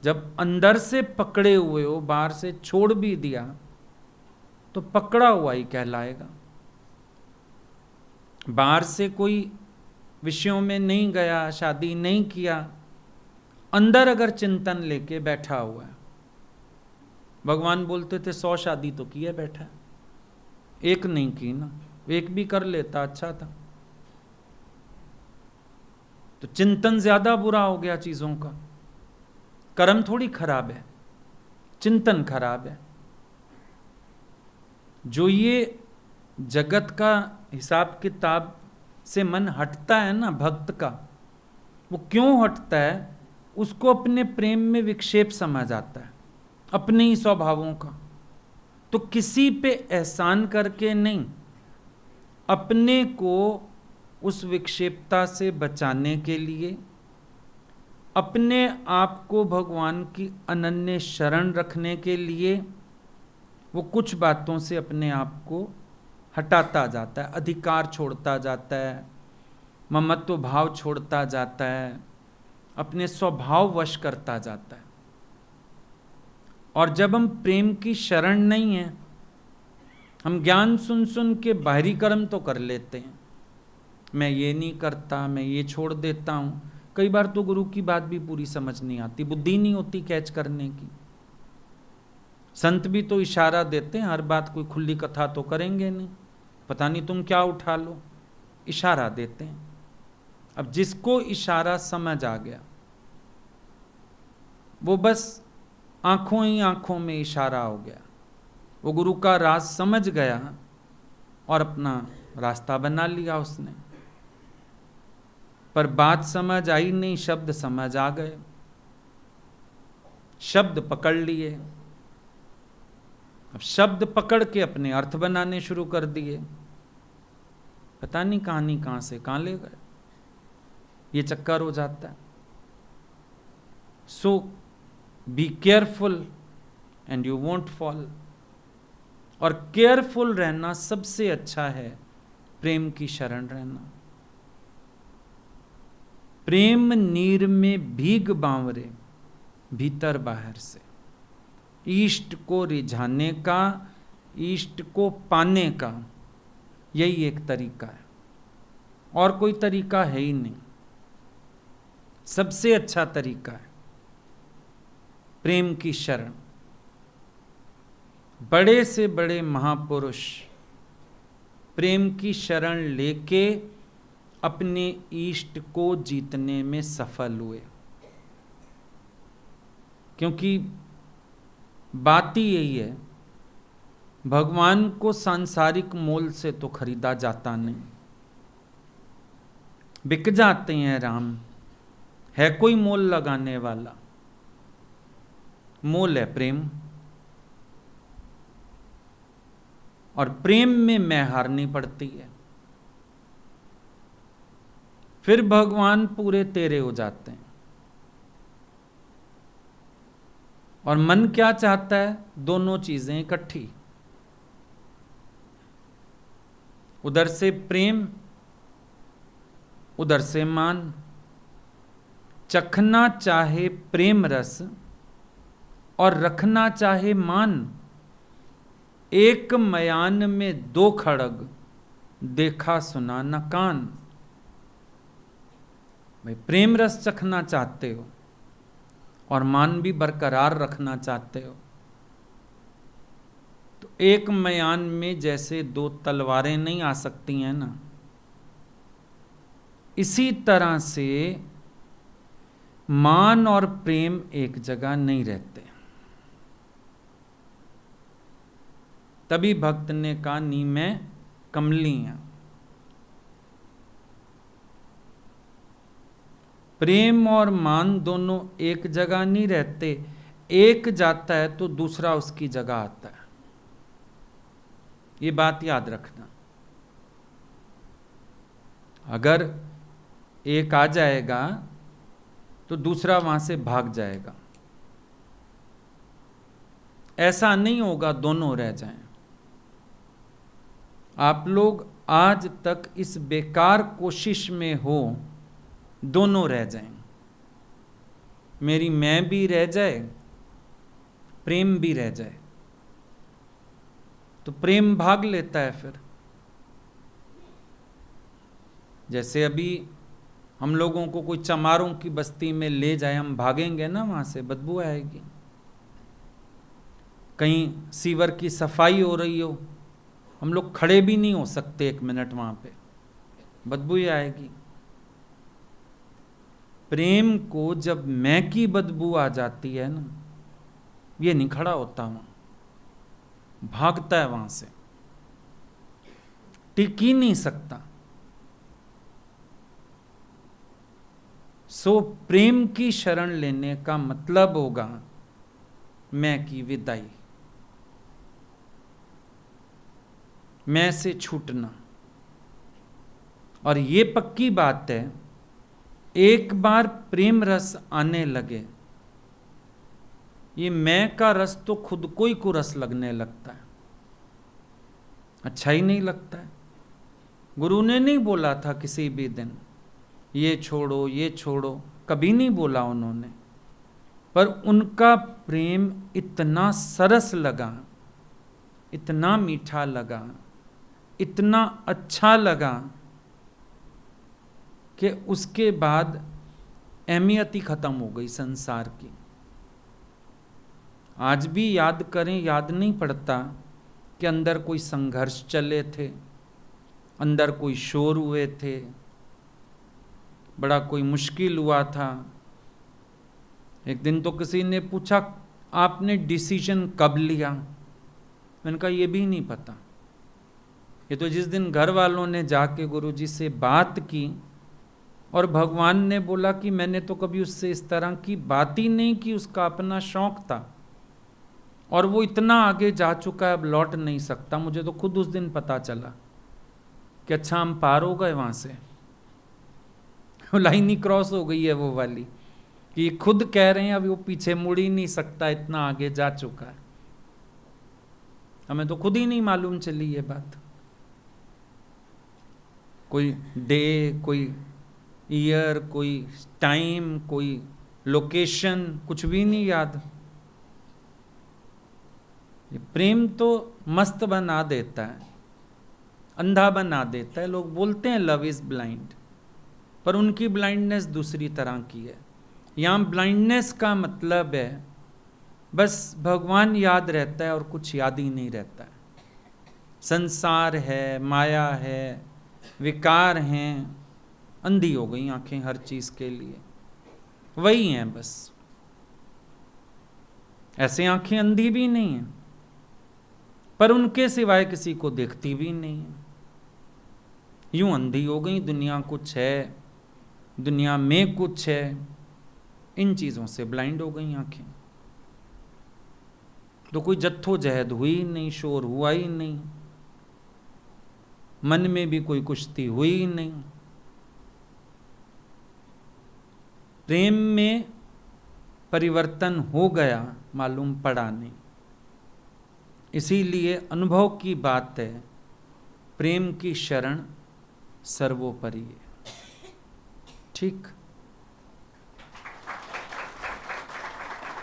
जब अंदर से पकड़े हुए हो, बाहर से छोड़ भी दिया तो पकड़ा हुआ ही कहलाएगा। बाहर से कोई विषयों में नहीं गया, शादी नहीं किया, अंदर अगर चिंतन लेके बैठा हुआ है, भगवान बोलते थे 100 शादी तो किए बैठा है, एक नहीं की ना, एक भी कर लेता अच्छा था। तो चिंतन ज्यादा बुरा हो गया चीजों का। कर्म थोड़ी खराब है, चिंतन खराब है। जो ये जगत का हिसाब किताब से मन हटता है ना भक्त का, वो क्यों हटता है? उसको अपने प्रेम में विक्षेप समझ आता है, अपने ही स्वभावों का। तो किसी पे एहसान करके नहीं, अपने को उस विक्षेपता से बचाने के लिए, अपने आप को भगवान की अनन्य शरण रखने के लिए वो कुछ बातों से अपने आप को हटाता जाता है, अधिकार छोड़ता जाता है, ममत्व भाव छोड़ता जाता है, अपने स्वभाव वश करता जाता है। और जब हम प्रेम की शरण नहीं है, हम ज्ञान सुन सुन के बाहरी कर्म तो कर लेते हैं, मैं ये नहीं करता, मैं ये छोड़ देता हूँ। कई बार तो गुरु की बात भी पूरी समझ नहीं आती, बुद्धि नहीं होती कैच करने की। संत भी तो इशारा देते हैं, हर बात कोई खुली कथा तो करेंगे नहीं, पता नहीं तुम क्या उठा लो, इशारा देते हैं। अब जिसको इशारा समझ आ गया वो बस आंखों ही आंखों में इशारा हो गया, वो गुरु का राज समझ गया और अपना रास्ता बना लिया उसने। पर बात समझ आई नहीं, शब्द समझ आ गए, शब्द पकड़ लिए। अब शब्द पकड़ के अपने अर्थ बनाने शुरू कर दिए, पता नहीं कहानी कहां से कहां ले गए, ये चक्कर हो जाता है। So be careful and you won't fall. और केयरफुल रहना सबसे अच्छा है प्रेम की शरण रहना। प्रेम नीर में भीग बांवरे भीतर बाहर से, इष्ट को रिझाने का, इष्ट को पाने का यही एक तरीका है, और कोई तरीका है ही नहीं। सबसे अच्छा तरीका है प्रेम की शरण। बड़े से बड़े महापुरुष प्रेम की शरण लेके अपने इष्ट को जीतने में सफल हुए, क्योंकि बात ही यही है, भगवान को सांसारिक मोल से तो खरीदा जाता नहीं। बिक जाते हैं राम, है कोई मोल लगाने वाला? मोल है प्रेम, और प्रेम में मैं हारनी पड़ती है, फिर भगवान पूरे तेरे हो जाते हैं। और मन क्या चाहता है? दोनों चीजें इकट्ठी, उधर से प्रेम, उधर से मान। चखना चाहे प्रेम रस और रखना चाहे मान, एक मयान में दो खड़ग देखा सुना न कान। भाई प्रेम रस चखना चाहते हो और मान भी बरकरार रखना चाहते हो, तो एक मयान में जैसे दो तलवारें नहीं आ सकती हैं ना, इसी तरह से मान और प्रेम एक जगह नहीं रहते। तभी भक्त ने कहा नी में कमलियां। प्रेम और मान दोनों एक जगह नहीं रहते, एक जाता है तो दूसरा उसकी जगह आता है, ये बात याद रखना। अगर एक आ जाएगा तो दूसरा वहां से भाग जाएगा, ऐसा नहीं होगा दोनों रह जाएं। आप लोग आज तक इस बेकार कोशिश में हो दोनों रह जाएं, मेरी मैं भी रह जाए, प्रेम भी रह जाए, तो प्रेम भाग लेता है। फिर जैसे अभी हम लोगों को कोई चमारों की बस्ती में ले जाए, हम भागेंगे ना, वहां से बदबू आएगी। कहीं सीवर की सफाई हो रही हो, हम लोग खड़े भी नहीं हो सकते एक मिनट वहां पे, बदबू ही आएगी। प्रेम को जब मैं की बदबू आ जाती है ना, ये नहीं खड़ा होता, वहां भागता है, वहां से टिक ही नहीं सकता। सो प्रेम की शरण लेने का मतलब होगा मैं की विदाई, मैं से छूटना। और ये पक्की बात है, एक बार प्रेम रस आने लगे, ये मैं का रस तो खुद को ही कुरस लगने लगता है, अच्छा ही नहीं लगता है। गुरु ने नहीं बोला था किसी भी दिन ये छोड़ो ये छोड़ो, कभी नहीं बोला उन्होंने, पर उनका प्रेम इतना सरस लगा, इतना मीठा लगा, इतना अच्छा लगा कि उसके बाद अहमियत ही खत्म हो गई संसार की। आज भी याद करें, याद नहीं पड़ता कि अंदर कोई संघर्ष चले थे, अंदर कोई शोर हुए थे, बड़ा कोई मुश्किल हुआ था। एक दिन तो किसी ने पूछा आपने डिसीजन कब लिया, मैंने कहा ये भी नहीं पता, ये तो जिस दिन घर वालों ने जाके गुरुजी से बात की और भगवान ने बोला कि मैंने तो कभी उससे इस तरह की बात ही नहीं की, उसका अपना शौक था और वो इतना आगे जा चुका है, अब लौट नहीं सकता। मुझे तो खुद उस दिन पता चला कि अच्छा हम पार हो गए वहां से, लाइन ही क्रॉस हो गई है वो वाली, कि खुद कह रहे हैं अब वो पीछे मुड़ ही नहीं सकता, इतना आगे जा चुका है। हमें तो खुद ही नहीं मालूम चली ये बात, कोई डे, कोई ईयर, कोई टाइम, कोई लोकेशन, कुछ भी नहीं याद। ये प्रेम तो मस्त बना देता है, अंधा बना देता है। लोग बोलते हैं लव इज ब्लाइंड, पर उनकी ब्लाइंडनेस दूसरी तरह की है। यहाँ ब्लाइंडनेस का मतलब है बस भगवान याद रहता है और कुछ याद ही नहीं रहता है। संसार है, माया है, विकार हैं, अंधी हो गई आंखें हर चीज के लिए, वही हैं बस। ऐसे आंखें अंधी भी नहीं हैं, पर उनके सिवाय किसी को देखती भी नहीं है। यूं अंधी हो गई, दुनिया कुछ है, दुनिया में कुछ है, इन चीजों से ब्लाइंड हो गई आंखें। तो कोई जद्दोजहद हुई नहीं, शोर हुआ ही नहीं, मन में भी कोई कुश्ती हुई ही नहीं। प्रेम में परिवर्तन हो गया, मालूम पड़ा नहीं। इसीलिए अनुभव की बात है, प्रेम की शरण सर्वोपरि है। ठीक।